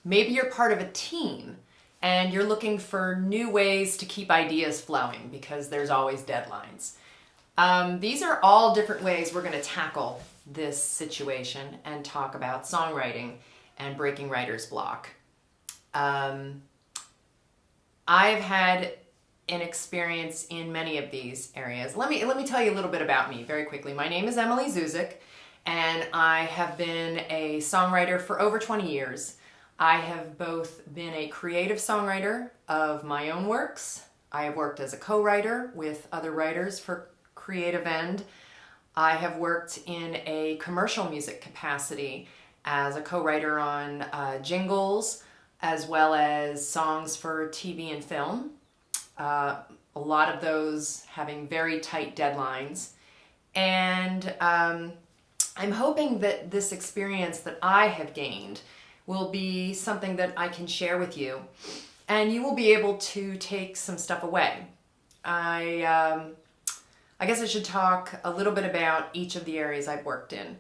Maybe you're part of a team and you're looking for new ways to keep ideas flowing because there's always deadlines. These are all different ways we're going to tackle this situation and talk about songwriting and breaking writer's block. I've had an experience in many of these areas. Let me tell you a little bit about me very quickly. My name is Emily Zuzik, and I have been a songwriter for over 20 years. I have both been a creative songwriter of my own works. I have worked as a co-writer with other writers for Creative End. I have worked in a commercial music capacity as a co-writer on jingles, as well as songs for TV and film. A lot of those having very tight deadlines. And I'm hoping that this experience that I have gained will be something that I can share with you, and you will be able to take some stuff away. I guess I should talk a little bit about each of the areas I've worked in.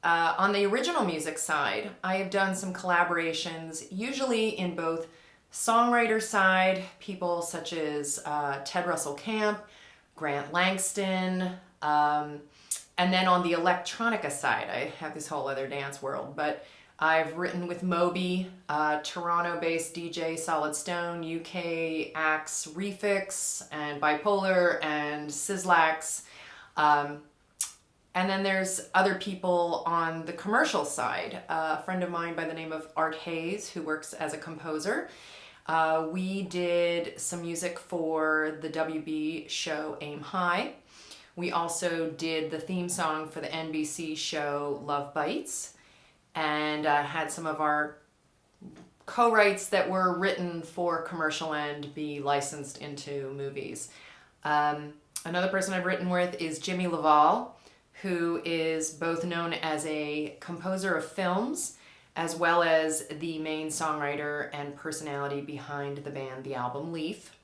On the original music side, I have done some collaborations, usually in both songwriter side, people such as Ted Russell Camp, Grant Langston, and then on the electronica side, I have this whole other dance world, but I've written with Moby, Toronto-based DJ Solid Stone, UK acts Refix and Bipolar and Sizzlax. And then there's other people on the commercial side. A friend of mine by the name of Art Hayes, who works as a composer. We did some music for the WB show Aim High. We also did the theme song for the NBC show Love Bites, and had some of our co-writes that were written for commercial end be licensed into movies. Another person I've written with is Jimmy Laval, who is both known as a composer of films as well as the main songwriter and personality behind the band The Album Leaf.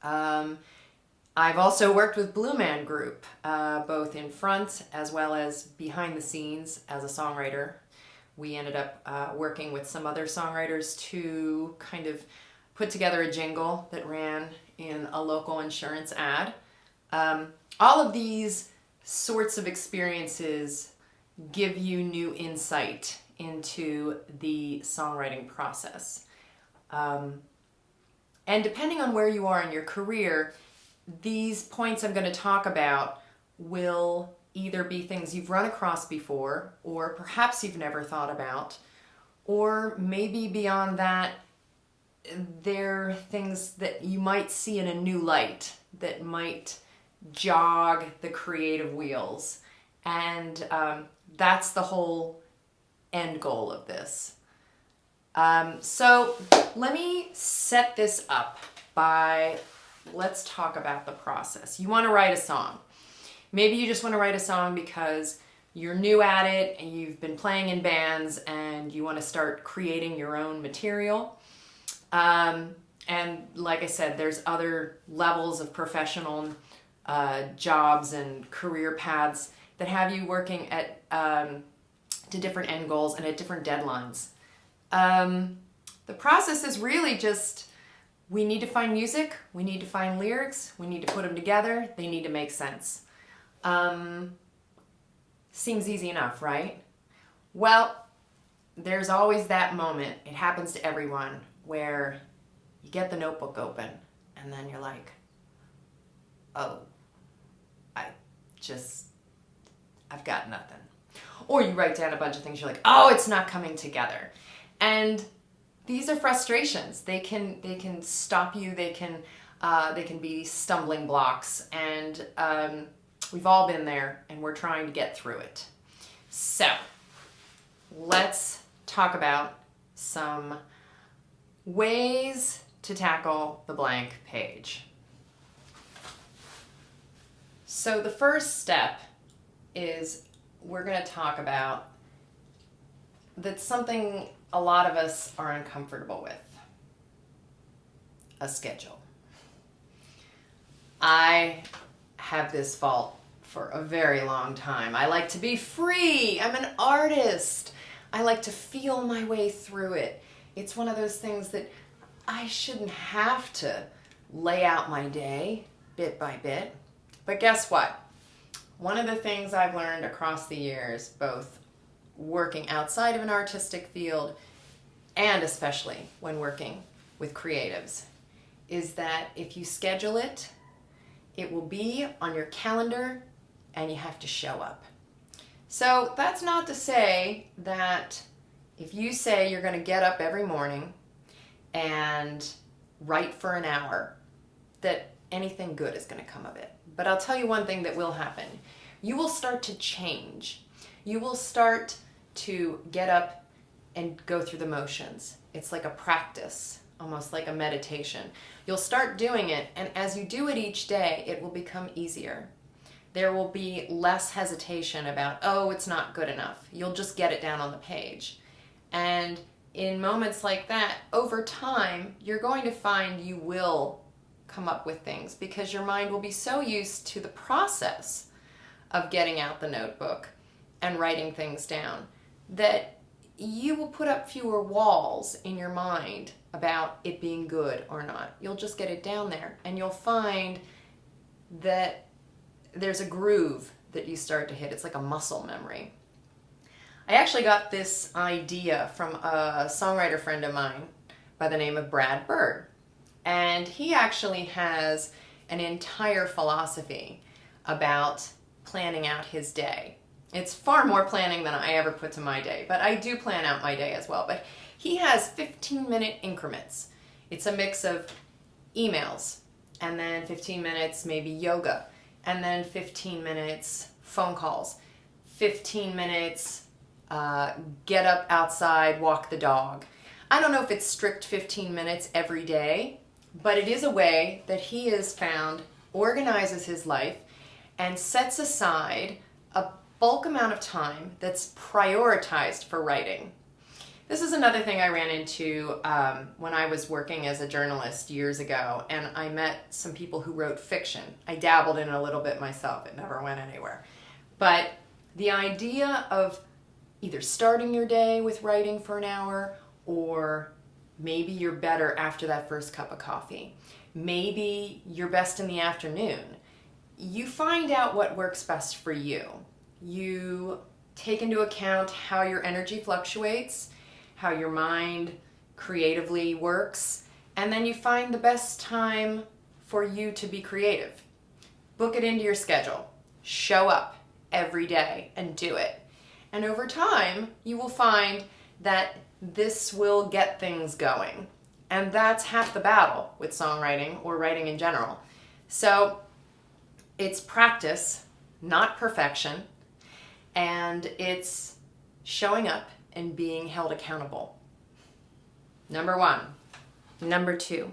I've also worked with Blue Man Group, both in front as well as behind the scenes as a songwriter. We ended up working with some other songwriters to kind of put together a jingle that ran in a local insurance ad. All of these sorts of experiences give you new insight into the songwriting process. And depending on where you are in your career, these points I'm going to talk about will either be things you've run across before, or perhaps you've never thought about, or maybe beyond that, they're things that you might see in a new light that might jog the creative wheels. And that's the whole end goal of this. So let me set this up by, let's talk about the process. You want to write a song. Maybe you just want to write a song because you're new at it and you've been playing in bands and you want to start creating your own material. And like I said, there's other levels of professional jobs and career paths that have you working at to different end goals and at different deadlines. The process is really just, we need to find music, we need to find lyrics, we need to put them together, they need to make sense. Seems easy enough, right? Well, there's always that moment, it happens to everyone, where you get the notebook open and then you're like, oh, I've got nothing. Or you write down a bunch of things, you're like, oh, it's not coming together. And these are frustrations. They can stop you, they can be stumbling blocks, and we've all been there, and we're trying to get through it. So let's talk about some ways to tackle the blank page. So the first step is we're going to talk about that's something a lot of us are uncomfortable with: a schedule. I have this fault for a very long time. I like to be free. I'm an artist. I like to feel my way through it. It's one of those things that I shouldn't have to lay out my day bit by bit. But guess what? One of the things I've learned across the years, both working outside of an artistic field and especially when working with creatives, is that if you schedule it, it will be on your calendar and you have to show up. So that's not to say that if you say you're going to get up every morning and write for an hour, that anything good is going to come of it. But I'll tell you one thing that will happen. You will start to change. You will start to get up and go through the motions. It's like a practice, almost like a meditation. You'll start doing it, and as you do it each day, it will become easier. There will be less hesitation about, oh, it's not good enough. You'll just get it down on the page. And in moments like that, over time, you're going to find you will come up with things because your mind will be so used to the process of getting out the notebook and writing things down that you will put up fewer walls in your mind about it being good or not. You'll just get it down there, and you'll find that there's a groove that you start to hit. It's like a muscle memory. I actually got this idea from a songwriter friend of mine by the name of Brad Bird. And he actually has an entire philosophy about planning out his day. It's far more planning than I ever put to my day, but I do plan out my day as well. But he has 15-minute increments. It's a mix of emails, and then 15 minutes maybe yoga, and then 15 minutes phone calls, 15 minutes get up outside, walk the dog. I don't know if it's strict 15 minutes every day, but it is a way that he has found organizes his life and sets aside a bulk amount of time that's prioritized for writing. This is another thing I ran into when I was working as a journalist years ago, and I met some people who wrote fiction. I dabbled in it a little bit myself. It never went anywhere. But the idea of either starting your day with writing for an hour, or maybe you're better after that first cup of coffee. Maybe you're best in the afternoon. You find out what works best for you. You take into account how your energy fluctuates, how your mind creatively works, and then you find the best time for you to be creative. Book it into your schedule. Show up every day and do it. And over time, you will find that this will get things going. And that's half the battle with songwriting or writing in general. So it's practice, not perfection, and it's showing up and being held accountable. Number 1. Number 2,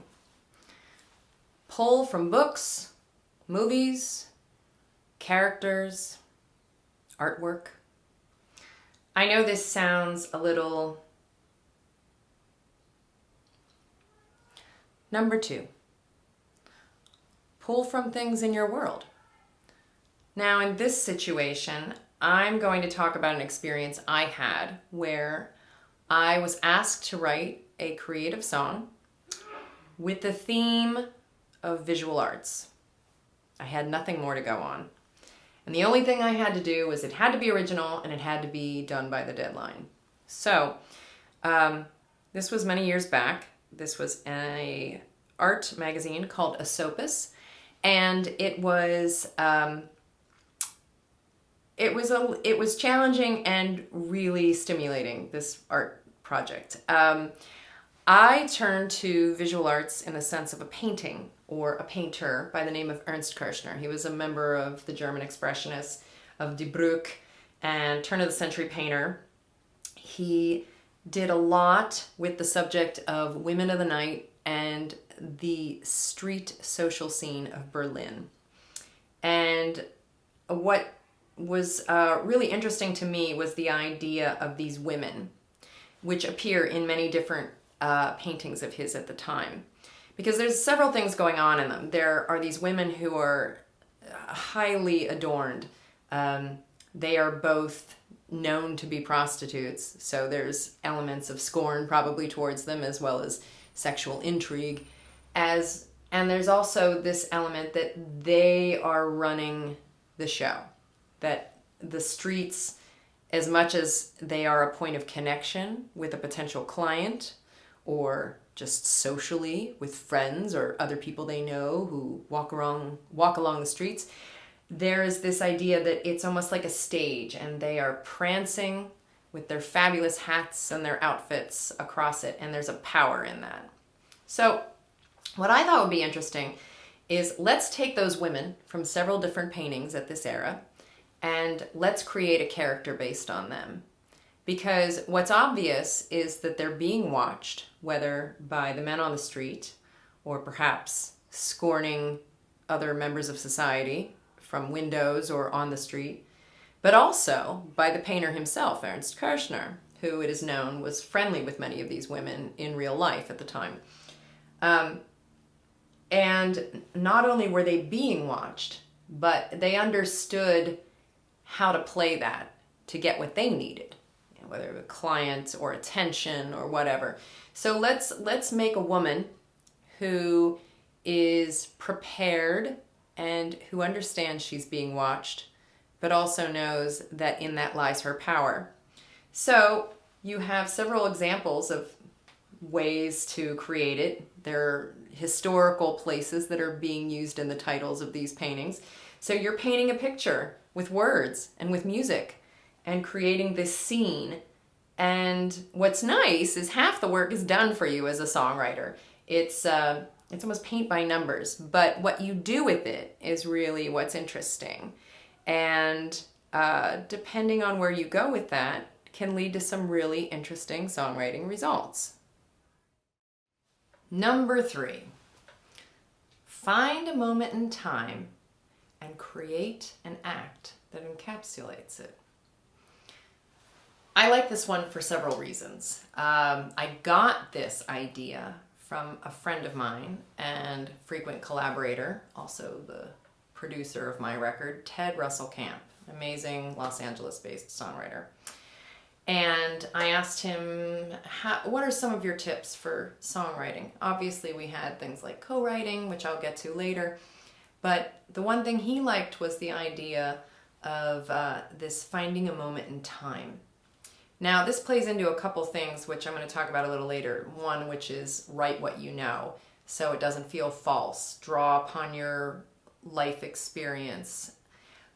pull from books, movies, characters, artwork. I know this sounds a little... Number 2, pull from things in your world. Now, in this situation, I'm going to talk about an experience I had where I was asked to write a creative song with the theme of visual arts. I had nothing more to go on. And the only thing I had to do was it had to be original and it had to be done by the deadline. So this was many years back. This was a art magazine called Asopus, and it was challenging and really stimulating, this art project. I turned to visual arts in the sense of a painting or a painter by the name of Ernst Kirchner. He was a member of the German Expressionists, of Die Brücke, and turn-of-the-century painter. He did a lot with the subject of women of the night and the street social scene of Berlin. And what was really interesting to me was the idea of these women, which appear in many different paintings of his at the time. Because there's several things going on in them. There are these women who are highly adorned. They are both known to be prostitutes, so there's elements of scorn probably towards them, as well as sexual intrigue. And there's also this element that they are running the show, that the streets, as much as they are a point of connection with a potential client, or just socially with friends or other people they know who walk along the streets, there is this idea that it's almost like a stage, and they are prancing with their fabulous hats and their outfits across it, and there's a power in that. So what I thought would be interesting is, let's take those women from several different paintings at this era, and let's create a character based on them. Because what's obvious is that they're being watched, whether by the men on the street or perhaps scorning other members of society from windows or on the street, but also by the painter himself, Ernst Kirchner, who it is known was friendly with many of these women in real life at the time. And not only were they being watched, but they understood how to play that to get what they needed, whether it was clients or attention or whatever. So let's make a woman who is prepared and who understands she's being watched, but also knows that in that lies her power. So you have several examples of ways to create it. There are historical places that are being used in the titles of these paintings. So you're painting a picture with words and with music and creating this scene. And what's nice is half the work is done for you as a songwriter. It's almost paint by numbers, but what you do with it is really what's interesting. And depending on where you go with that, can lead to some really interesting songwriting results. Number 3, find a moment in time and create an act that encapsulates it. I like this one for several reasons. I got this idea from a friend of mine and frequent collaborator, also the producer of my record, Ted Russell Camp, amazing Los Angeles-based songwriter. And I asked him, what are some of your tips for songwriting? Obviously, we had things like co-writing, which I'll get to later. But the one thing he liked was the idea of this finding a moment in time. Now, this plays into a couple things, which I'm going to talk about a little later. One, which is write what you know, so it doesn't feel false. Draw upon your life experience.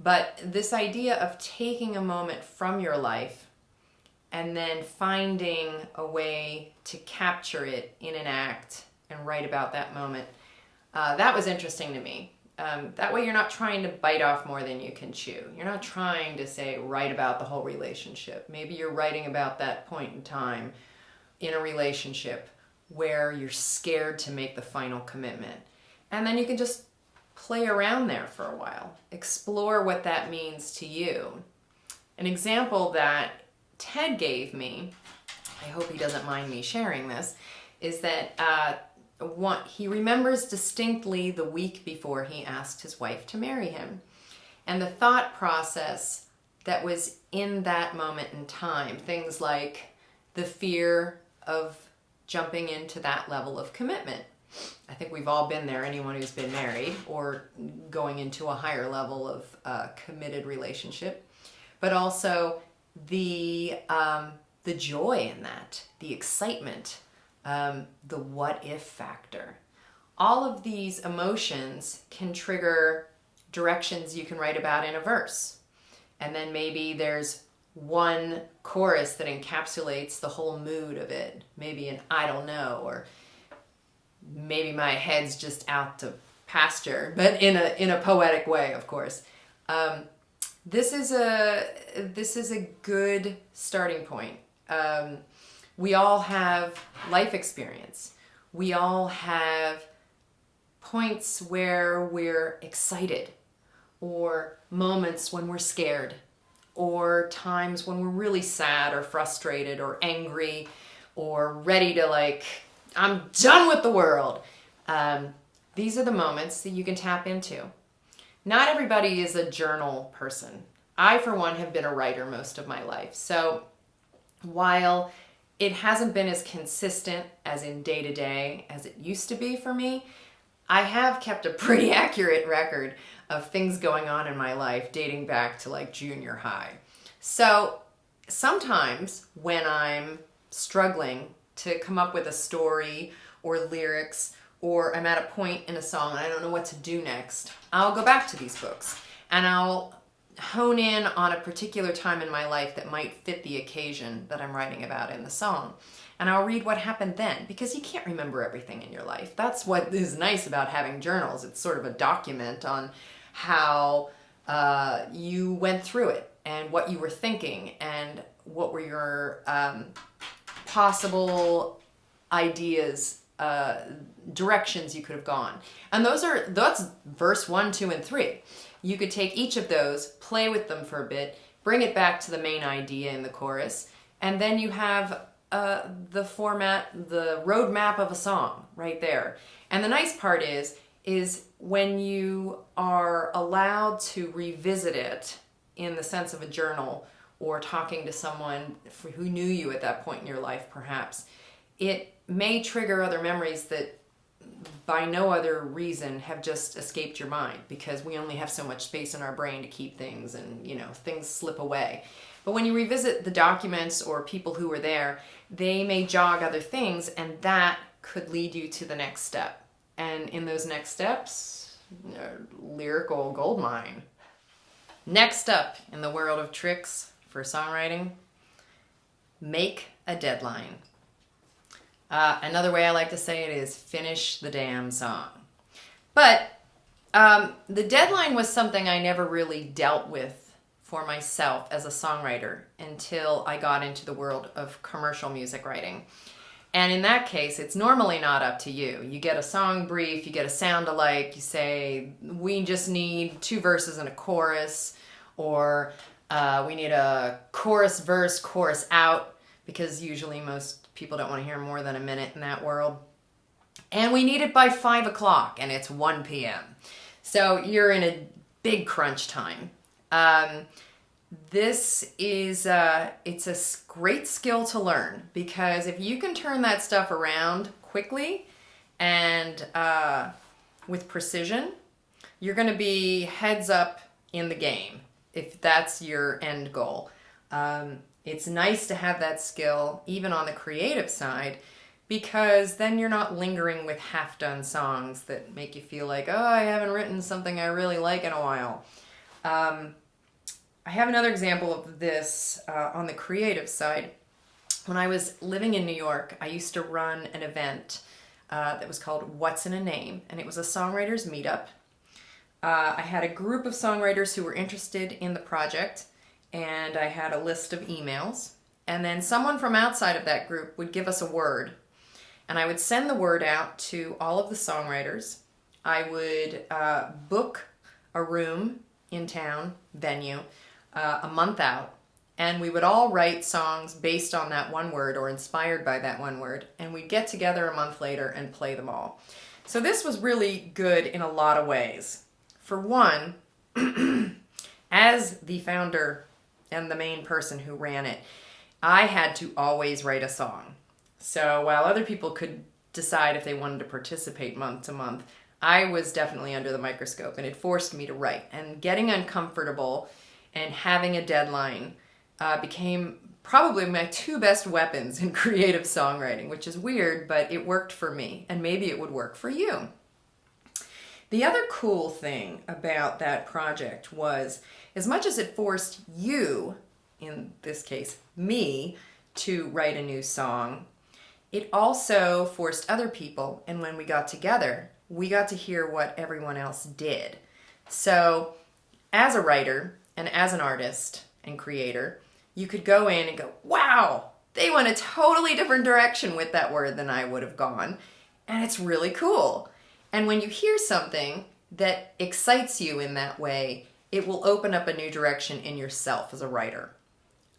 But this idea of taking a moment from your life and then finding a way to capture it in an act and write about that moment, that was interesting to me. That way you're not trying to bite off more than you can chew. You're not trying to say, write about the whole relationship. Maybe you're writing about that point in time in a relationship where you're scared to make the final commitment. And then you can just play around there for a while. Explore what that means to you. An example that Ted gave me, I hope he doesn't mind me sharing this, is that he remembers distinctly the week before he asked his wife to marry him. And the thought process that was in that moment in time, things like the fear of jumping into that level of commitment. I think we've all been there, anyone who's been married or going into a higher level of committed relationship. But also the joy in that, the excitement, the what if factor. All of these emotions can trigger directions you can write about in a verse. And then maybe there's one chorus that encapsulates the whole mood of it. Maybe an I don't know, or maybe my head's just out to pasture, but in a poetic way, of course. This is a good starting point. We all have life experience. We all have points where we're excited, or moments when we're scared, or times when we're really sad or frustrated or angry or ready to I'm done with the world. These are the moments that you can tap into. Not everybody is a journal person. I, for one, have been a writer most of my life. So while it hasn't been as consistent as in day to day as it used to be for me, I have kept a pretty accurate record of things going on in my life dating back to junior high. So sometimes when I'm struggling to come up with a story or lyrics, or I'm at a point in a song and I don't know what to do next, I'll go back to these books and I'll hone in on a particular time in my life that might fit the occasion that I'm writing about in the song. And I'll read what happened then, because you can't remember everything in your life. That's what is nice about having journals. It's sort of a document on how you went through it and what you were thinking and what were your possible ideas, directions you could have gone. And that's verse 1, 2, and 3. You could take each of those, play with them for a bit, bring it back to the main idea in the chorus, and then you have the format, the roadmap of a song right there. And the nice part is when you are allowed to revisit it in the sense of a journal or talking to someone who knew you at that point in your life, perhaps, it may trigger other memories that by no other reason have just escaped your mind, because we only have so much space in our brain to keep things, and things slip away. But when you revisit the documents or people who were there, they may jog other things, and that could lead you to the next step. And in those next steps, lyrical goldmine. Next up in the world of tricks for songwriting, make a deadline. Another way I like to say it is finish the damn song. But the deadline was something I never really dealt with for myself as a songwriter until I got into the world of commercial music writing. And in that case, it's normally not up to you. You get a song brief, you get a sound alike, you say, we just need 2 verses and a chorus, or we need a chorus, verse, chorus out, because usually most people don't want to hear more than a minute in that world. And we need it by 5 o'clock, and it's 1 p.m. So you're in a big crunch time. This is it's a great skill to learn, because if you can turn that stuff around quickly and with precision, you're going to be heads up in the game if that's your end goal. It's nice to have that skill even on the creative side, because then you're not lingering with half-done songs that make you feel like, oh, I haven't written something I really like in a while. I have another example of this on the creative side. When I was living in New York, I used to run an event that was called What's in a Name, and it was a songwriters meetup. I had a group of songwriters who were interested in the project, and I had a list of emails. And then someone from outside of that group would give us a word, and I would send the word out to all of the songwriters. I would book a room in town, venue, a month out, and we would all write songs based on that one word or inspired by that one word, and we'd get together a month later and play them all. So this was really good in a lot of ways. For one, as the founder and the main person who ran it, I had to always write a song. So while other people could decide if they wanted to participate month to month, I was definitely under the microscope, and it forced me to write. And getting uncomfortable and having a deadline became probably my two best weapons in creative songwriting, which is weird, but it worked for me, and maybe it would work for you. The other cool thing about that project was, as much as it forced you, in this case me, to write a new song, it also forced other people, and when we got together, we got to hear what everyone else did. So, as a writer and as an artist and creator, you could go in and go, wow, they went a totally different direction with that word than I would have gone. And it's really cool. And when you hear something that excites you in that way, it will open up a new direction in yourself as a writer.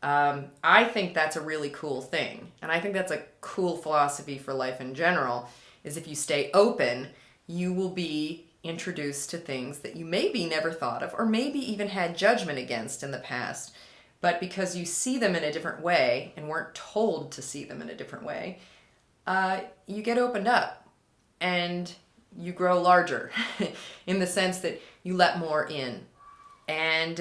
I think that's a really cool thing. And I think that's a cool philosophy for life in general, is if you stay open, you will be introduced to things that you maybe never thought of or maybe even had judgment against in the past. But because you see them in a different way and weren't told to see them in a different way, you get opened up and you grow larger in the sense that you let more in. And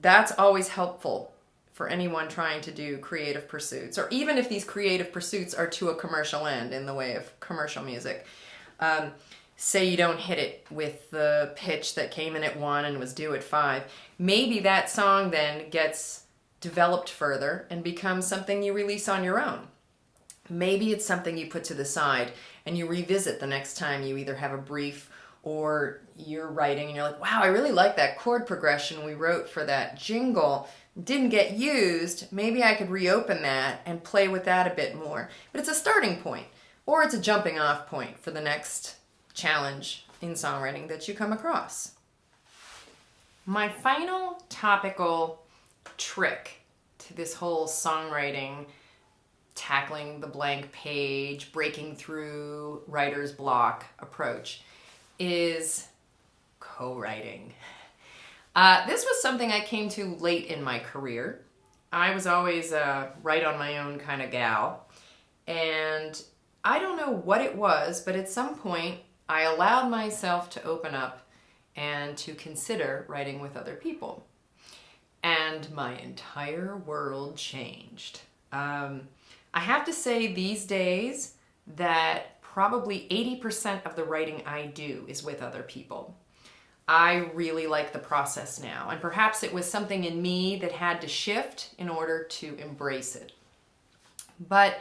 that's always helpful for anyone trying to do creative pursuits, or even if these creative pursuits are to a commercial end in the way of commercial music. Say you don't hit it with the pitch that came in at 1 and was due at 5. Maybe that song then gets developed further and becomes something you release on your own. Maybe it's something you put to the side and you revisit the next time you either have a brief or you're writing and you're like, wow, I really like that chord progression we wrote for that jingle. Didn't get used. Maybe I could reopen that and play with that a bit more. But it's a starting point, or it's a jumping off point for the next challenge in songwriting that you come across. My final topical trick to this whole songwriting, tackling the blank page, breaking through writer's block approach is co-writing. This was something I came to late in my career. I was always a write on my own kind of gal, and I don't know what it was, but at some point I allowed myself to open up and to consider writing with other people. And my entire world changed. I have to say these days that probably 80% of the writing I do is with other people. I really like the process now, and perhaps it was something in me that had to shift in order to embrace it. But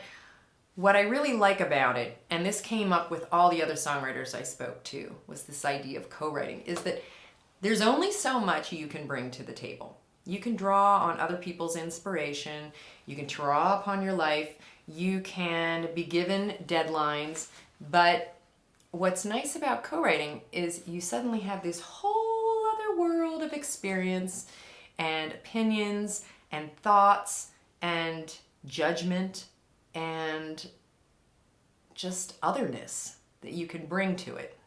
what I really like about it, and this came up with all the other songwriters I spoke to, was this idea of co-writing, is that there's only so much you can bring to the table. You can draw on other people's inspiration, you can draw upon your life, you can be given deadlines, but what's nice about co-writing is you suddenly have this whole other world of experience and opinions and thoughts and judgment and just otherness that you can bring to it.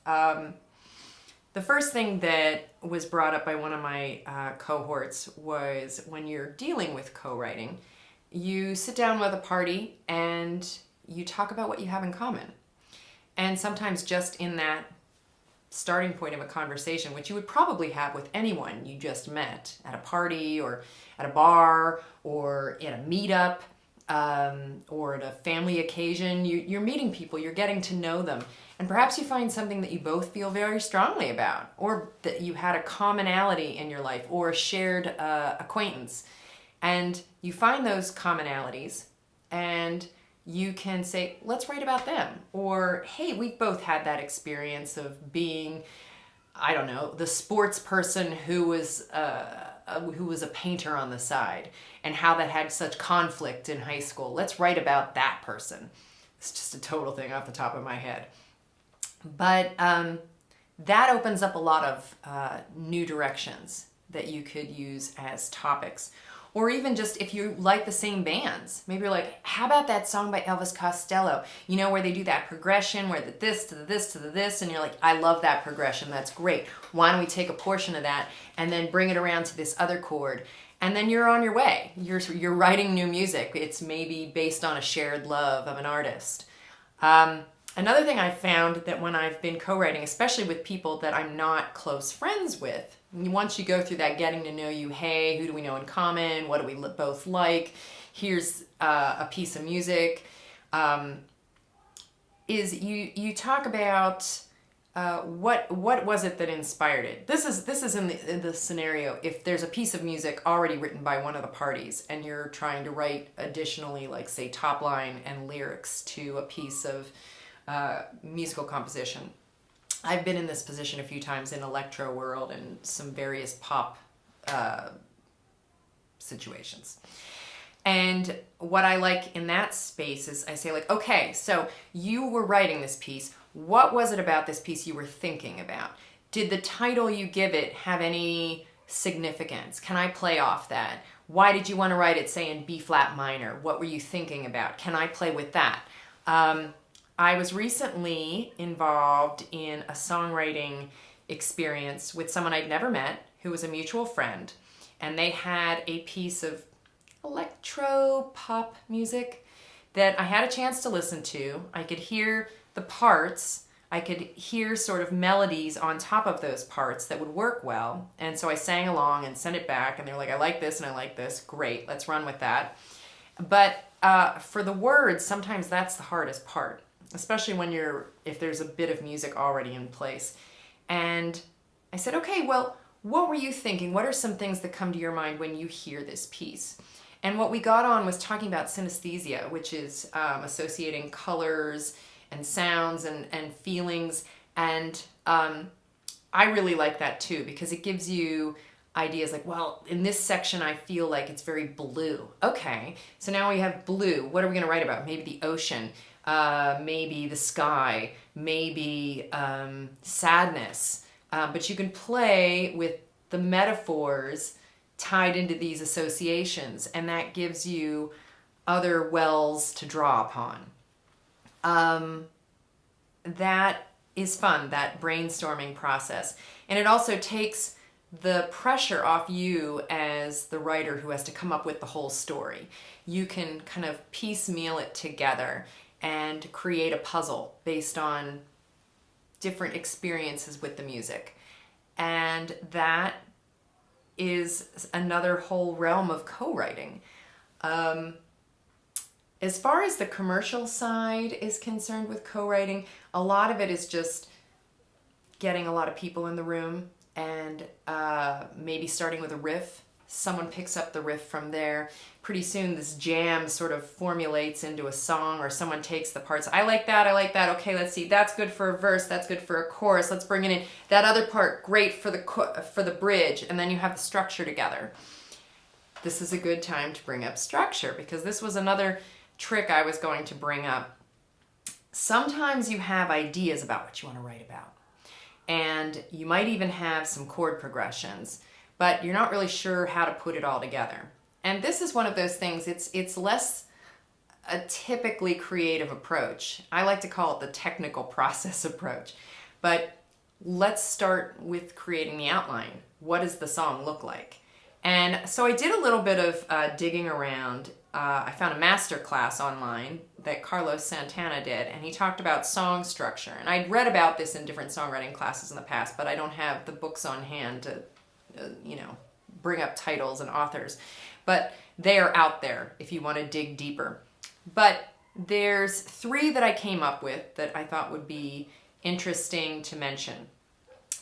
The first thing that was brought up by one of my cohorts was when you're dealing with co-writing, you sit down with a party and you talk about what you have in common. And sometimes just in that starting point of a conversation, which you would probably have with anyone you just met at a party or at a bar or in a meetup or at a family occasion, you're meeting people, you're getting to know them. And perhaps you find something that you both feel very strongly about, or that you had a commonality in your life or a shared acquaintance. And you find those commonalities and you can say, let's write about them. Or, hey, we've both had that experience of being, I don't know, the sports person who was a painter on the side, and how that had such conflict in high school. Let's write about that person. It's just a total thing off the top of my head. But that opens up a lot of new directions that you could use as topics. Or even just if you like the same bands, maybe you're like, how about that song by Elvis Costello? You know, where they do that progression, where the this to the this to the this, and you're like, I love that progression, that's great. Why don't we take a portion of that and then bring it around to this other chord? And then you're on your way. You're writing new music. It's maybe based on a shared love of an artist. Another thing I found that when I've been co-writing, especially with people that I'm not close friends with, once you go through that getting to know you, hey, who do we know in common? What do we both like? Here's a piece of music. Is you talk about what was it that inspired it? This is in the scenario if there's a piece of music already written by one of the parties and you're trying to write additionally, like say top line and lyrics to a piece of musical composition. I've been in this position a few times in electro world and some various pop situations. And what I like in that space is I say like, okay, so you were writing this piece. What was it about this piece you were thinking about? Did the title you give it have any significance? Can I play off that? Why did you want to write it, say, in B flat minor? What were you thinking about? Can I play with that? I was recently involved in a songwriting experience with someone I'd never met who was a mutual friend, and they had a piece of electro pop music that I had a chance to listen to. I could hear the parts. I could hear sort of melodies on top of those parts that would work well. And so I sang along and sent it back, and they're like, I like this and I like this. Great, let's run with that. But for the words, sometimes that's the hardest part, especially when if there's a bit of music already in place. And I said, okay, well, what were you thinking? What are some things that come to your mind when you hear this piece? And what we got on was talking about synesthesia, which is associating colors and sounds and feelings. And I really like that too, because it gives you ideas like, well, in this section, I feel like it's very blue. Okay, so now we have blue. What are we going to write about? Maybe the ocean, maybe the sky, maybe sadness. But you can play with the metaphors tied into these associations, and that gives you other wells to draw upon. That is fun, that brainstorming process. And it also takes the pressure off you as the writer who has to come up with the whole story. You can kind of piecemeal it together and create a puzzle based on different experiences with the music. And that is another whole realm of co-writing. As far as the commercial side is concerned with co-writing, a lot of it is just getting a lot of people in the room and maybe starting with a riff. Someone picks up the riff from there. Pretty soon this jam sort of formulates into a song, or someone takes the parts. I like that, I like that. Okay, let's see. That's good for a verse, that's good for a chorus. Let's bring it in. That other part, great for the bridge. And then you have the structure together. This is a good time to bring up structure, because this was another trick I was going to bring up. Sometimes you have ideas about what you want to write about, and you might even have some chord progressions, but you're not really sure how to put it all together. And this is one of those things, it's less a typically creative approach. I like to call it the technical process approach. But let's start with creating the outline. What does the song look like? And so I did a little bit of digging around. I found a master class online that Carlos Santana did, and he talked about song structure. And I'd read about this in different songwriting classes in the past, but I don't have the books on hand to, bring up titles and authors. But they are out there if you want to dig deeper. But there's 3 that I came up with that I thought would be interesting to mention.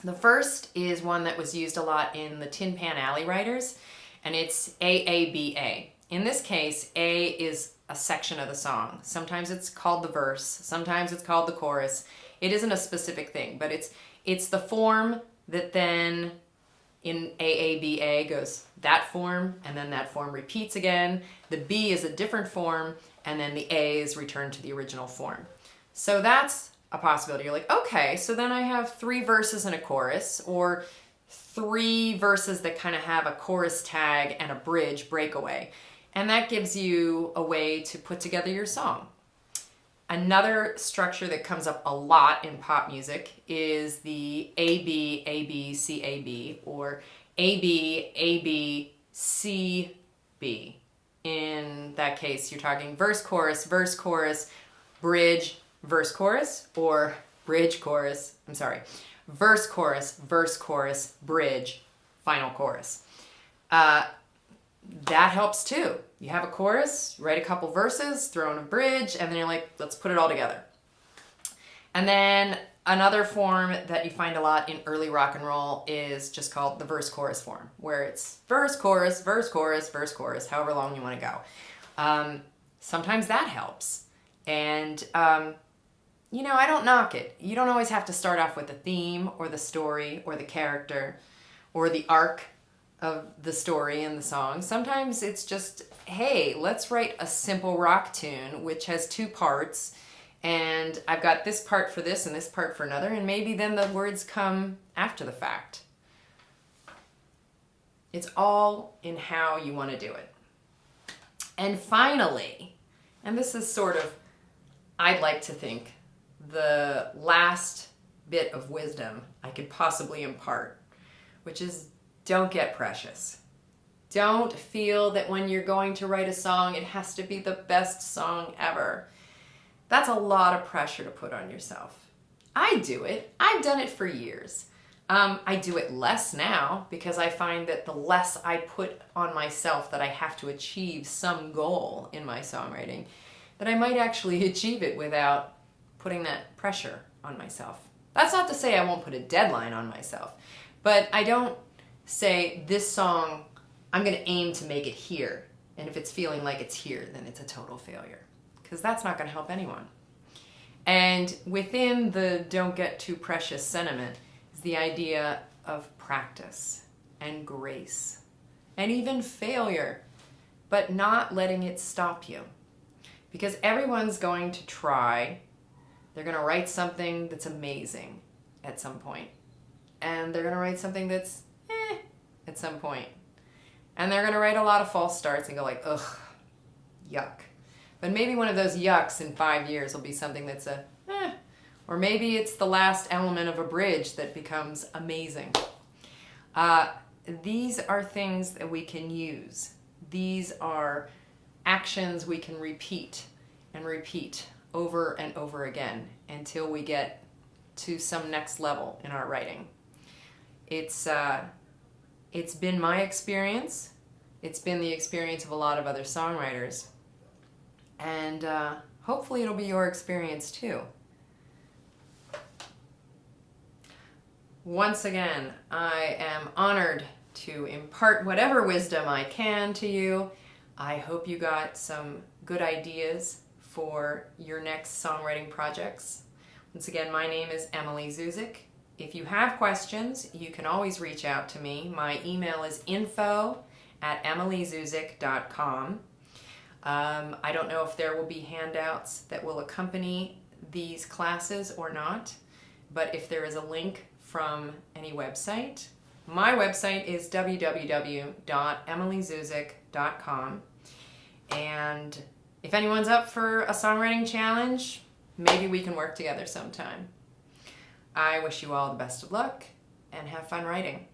The first is one that was used a lot in the Tin Pan Alley writers, and it's AABA. In this case, A is a section of the song. Sometimes it's called the verse, sometimes it's called the chorus. It isn't a specific thing, but it's the form that then in AABA goes that form, and then that form repeats again. The B is a different form, and then the A is returned to the original form. So that's a possibility. You're like, okay, so then I have 3 verses and a chorus, or 3 verses that kind of have a chorus tag and a bridge breakaway. And that gives you a way to put together your song. Another structure that comes up a lot in pop music is the AB, AB, C, AB, or AB, AB, C, B. In that case, you're talking verse, chorus, bridge, verse chorus, or bridge chorus. I'm sorry, verse chorus, bridge, final chorus. That helps too. You have a chorus, write a couple verses, throw in a bridge, and then you're like, let's put it all together. And then another form that you find a lot in early rock and roll is just called the verse chorus form, where it's verse chorus, however long you want to go. Sometimes that helps. And, I don't knock it. You don't always have to start off with the theme or the story or the character or the arc of the story and the song. Sometimes it's just, hey, let's write a simple rock tune which has two parts, and I've got this part for this and this part for another, and maybe then the words come after the fact. It's all in how you want to do it. And finally, and this is sort of, I'd like to think, the last bit of wisdom I could possibly impart, which is, don't get precious. Don't feel that when you're going to write a song, it has to be the best song ever. That's a lot of pressure to put on yourself. I do it. I've done it for years. I do it less now because I find that the less I put on myself that I have to achieve some goal in my songwriting, that I might actually achieve it without putting that pressure on myself. That's not to say I won't put a deadline on myself, but I don't say this song, I'm going to aim to make it here. And if it's feeling like it's here, then it's a total failure, because that's not going to help anyone. And within the don't get too precious sentiment is the idea of practice and grace and even failure, but not letting it stop you. Because everyone's going to try. They're going to write something that's amazing at some point. And they're going to write something that's at some point. And they're going to write a lot of false starts and go like, ugh, yuck. But maybe one of those yucks in 5 years will be something that's or maybe it's the last element of a bridge that becomes amazing. These are things that we can use. These are actions we can repeat and repeat over and over again until we get to some next level in our writing. It's been my experience. It's been the experience of a lot of other songwriters. And hopefully it'll be your experience too. Once again, I am honored to impart whatever wisdom I can to you. I hope you got some good ideas for your next songwriting projects. Once again, my name is Emily Zuzik. If you have questions, you can always reach out to me. My email is info@emilyzuzik.com. I don't know if there will be handouts that will accompany these classes or not, but if there is a link from any website, my website is www.emilyzuzik.com. And if anyone's up for a songwriting challenge, maybe we can work together sometime. I wish you all the best of luck and have fun writing.